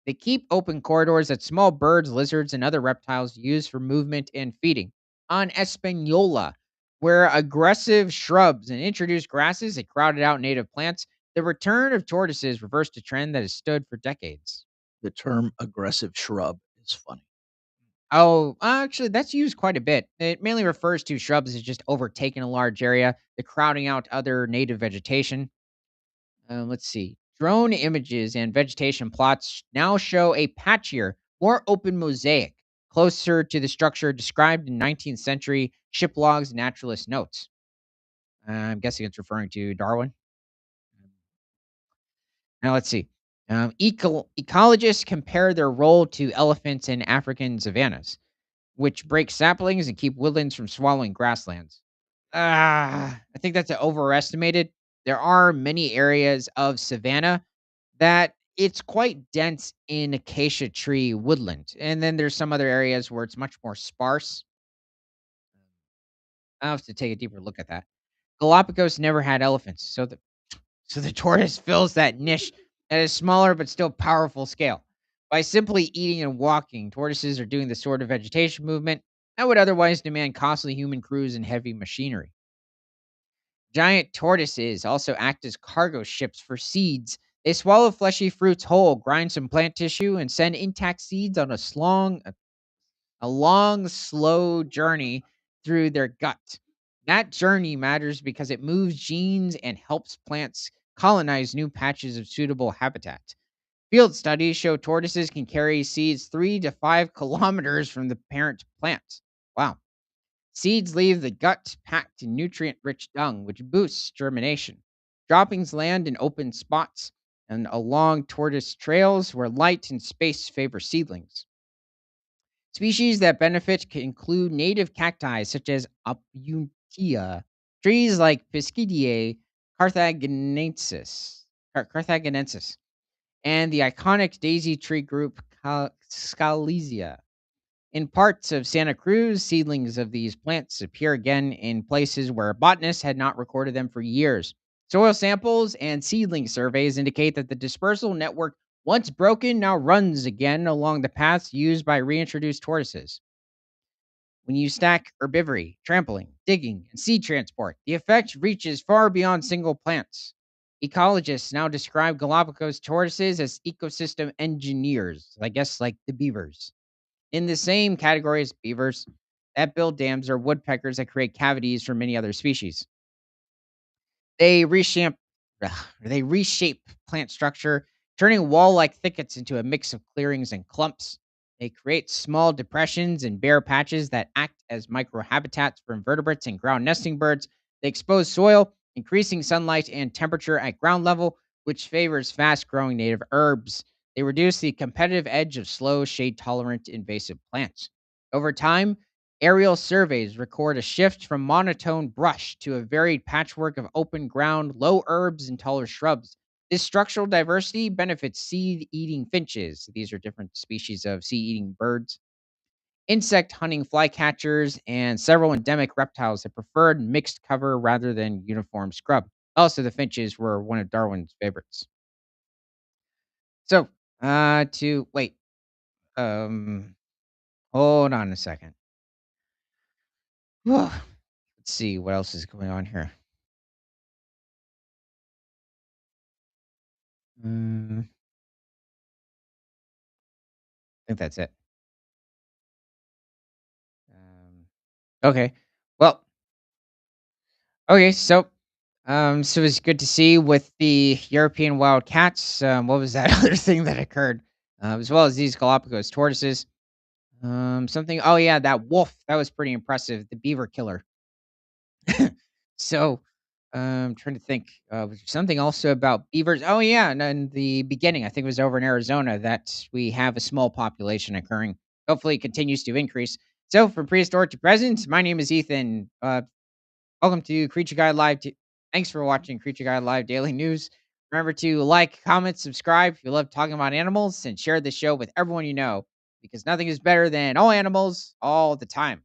Speaker 1: They keep open corridors that small birds, lizards, and other reptiles use for movement and feeding. On Espanola, where aggressive shrubs and introduced grasses had crowded out native plants, the return of tortoises reversed a trend that has stood for decades.
Speaker 2: The term aggressive shrub is funny.
Speaker 1: Oh, actually, that's used quite a bit. It mainly refers to shrubs as just overtaking a large area, the crowding out other native vegetation. Let's see. Drone images and vegetation plots now show a patchier, more open mosaic, closer to the structure described in 19th century shiplogs naturalist notes. I'm guessing it's referring to Darwin. Now, let's see. Ecologists compare their role to elephants in African savannas, which break saplings and keep woodlands from swallowing grasslands. I think that's overestimated. There are many areas of savanna that it's quite dense in acacia tree woodland. And then there's some other areas where it's much more sparse. I'll have to take a deeper look at that. Galapagos never had elephants, so the tortoise fills that niche at a smaller but still powerful scale. By simply eating and walking, tortoises are doing the sort of vegetation movement that would otherwise demand costly human crews and heavy machinery. Giant tortoises also act as cargo ships for seeds. They swallow fleshy fruits whole, grind some plant tissue, and send intact seeds on a long, slow journey through their gut. That journey matters because it moves genes and helps plants colonize new patches of suitable habitat. Field studies show tortoises can carry seeds 3 to 5 kilometers from the parent plant. Wow. Seeds leave the gut packed in nutrient rich dung, which boosts germination. Droppings land in open spots and along tortoise trails where light and space favor seedlings. Species that benefit can include native cacti such as Opuntia, trees like Piscidiae carthaginensis, and the iconic daisy tree group Scalesia. In parts of Santa Cruz, seedlings of these plants appear again in places where botanists had not recorded them for years. Soil samples and seedling surveys indicate that the dispersal network, once broken, now runs again along the paths used by reintroduced tortoises. When you stack herbivory, trampling, digging, and seed transport, the effect reaches far beyond single plants. Ecologists now describe Galapagos tortoises as ecosystem engineers, I guess like the beavers. In the same category as beavers, that build dams are woodpeckers that create cavities for many other species. They reshape, they reshape plant structure, turning wall-like thickets into a mix of clearings and clumps. They create small depressions and bare patches that act as microhabitats for invertebrates and ground nesting birds. They expose soil, increasing sunlight and temperature at ground level, which favors fast growing native herbs. They reduce the competitive edge of slow, shade tolerant invasive plants. Over time, aerial surveys record a shift from monotone brush to a varied patchwork of open ground, low herbs, and taller shrubs. This structural diversity benefits seed eating finches. These are different species of seed eating birds, insect hunting flycatchers, and several endemic reptiles that preferred mixed cover rather than uniform scrub. Also, the finches were one of Darwin's favorites. So, to wait, um, hold on a second. Let's see what else is going on here. I think that's it. Um, okay. Well, okay. So it's good to see with the European wild cats. What was that other thing that occurred? As well as these Galapagos tortoises. Something. Oh yeah, that wolf. That was pretty impressive. The beaver killer. So, trying to think. Was there something also about beavers? Oh yeah, and in the beginning, I think it was over in Arizona that we have a small population occurring. Hopefully, it continues to increase. So, from prehistoric to present, my name is Ethan. Welcome to Creature Guide Live. Thanks for watching Creature Guide Live Daily News. Remember to like, comment, subscribe if you love talking about animals, and share the show with everyone you know because nothing is better than all animals all the time.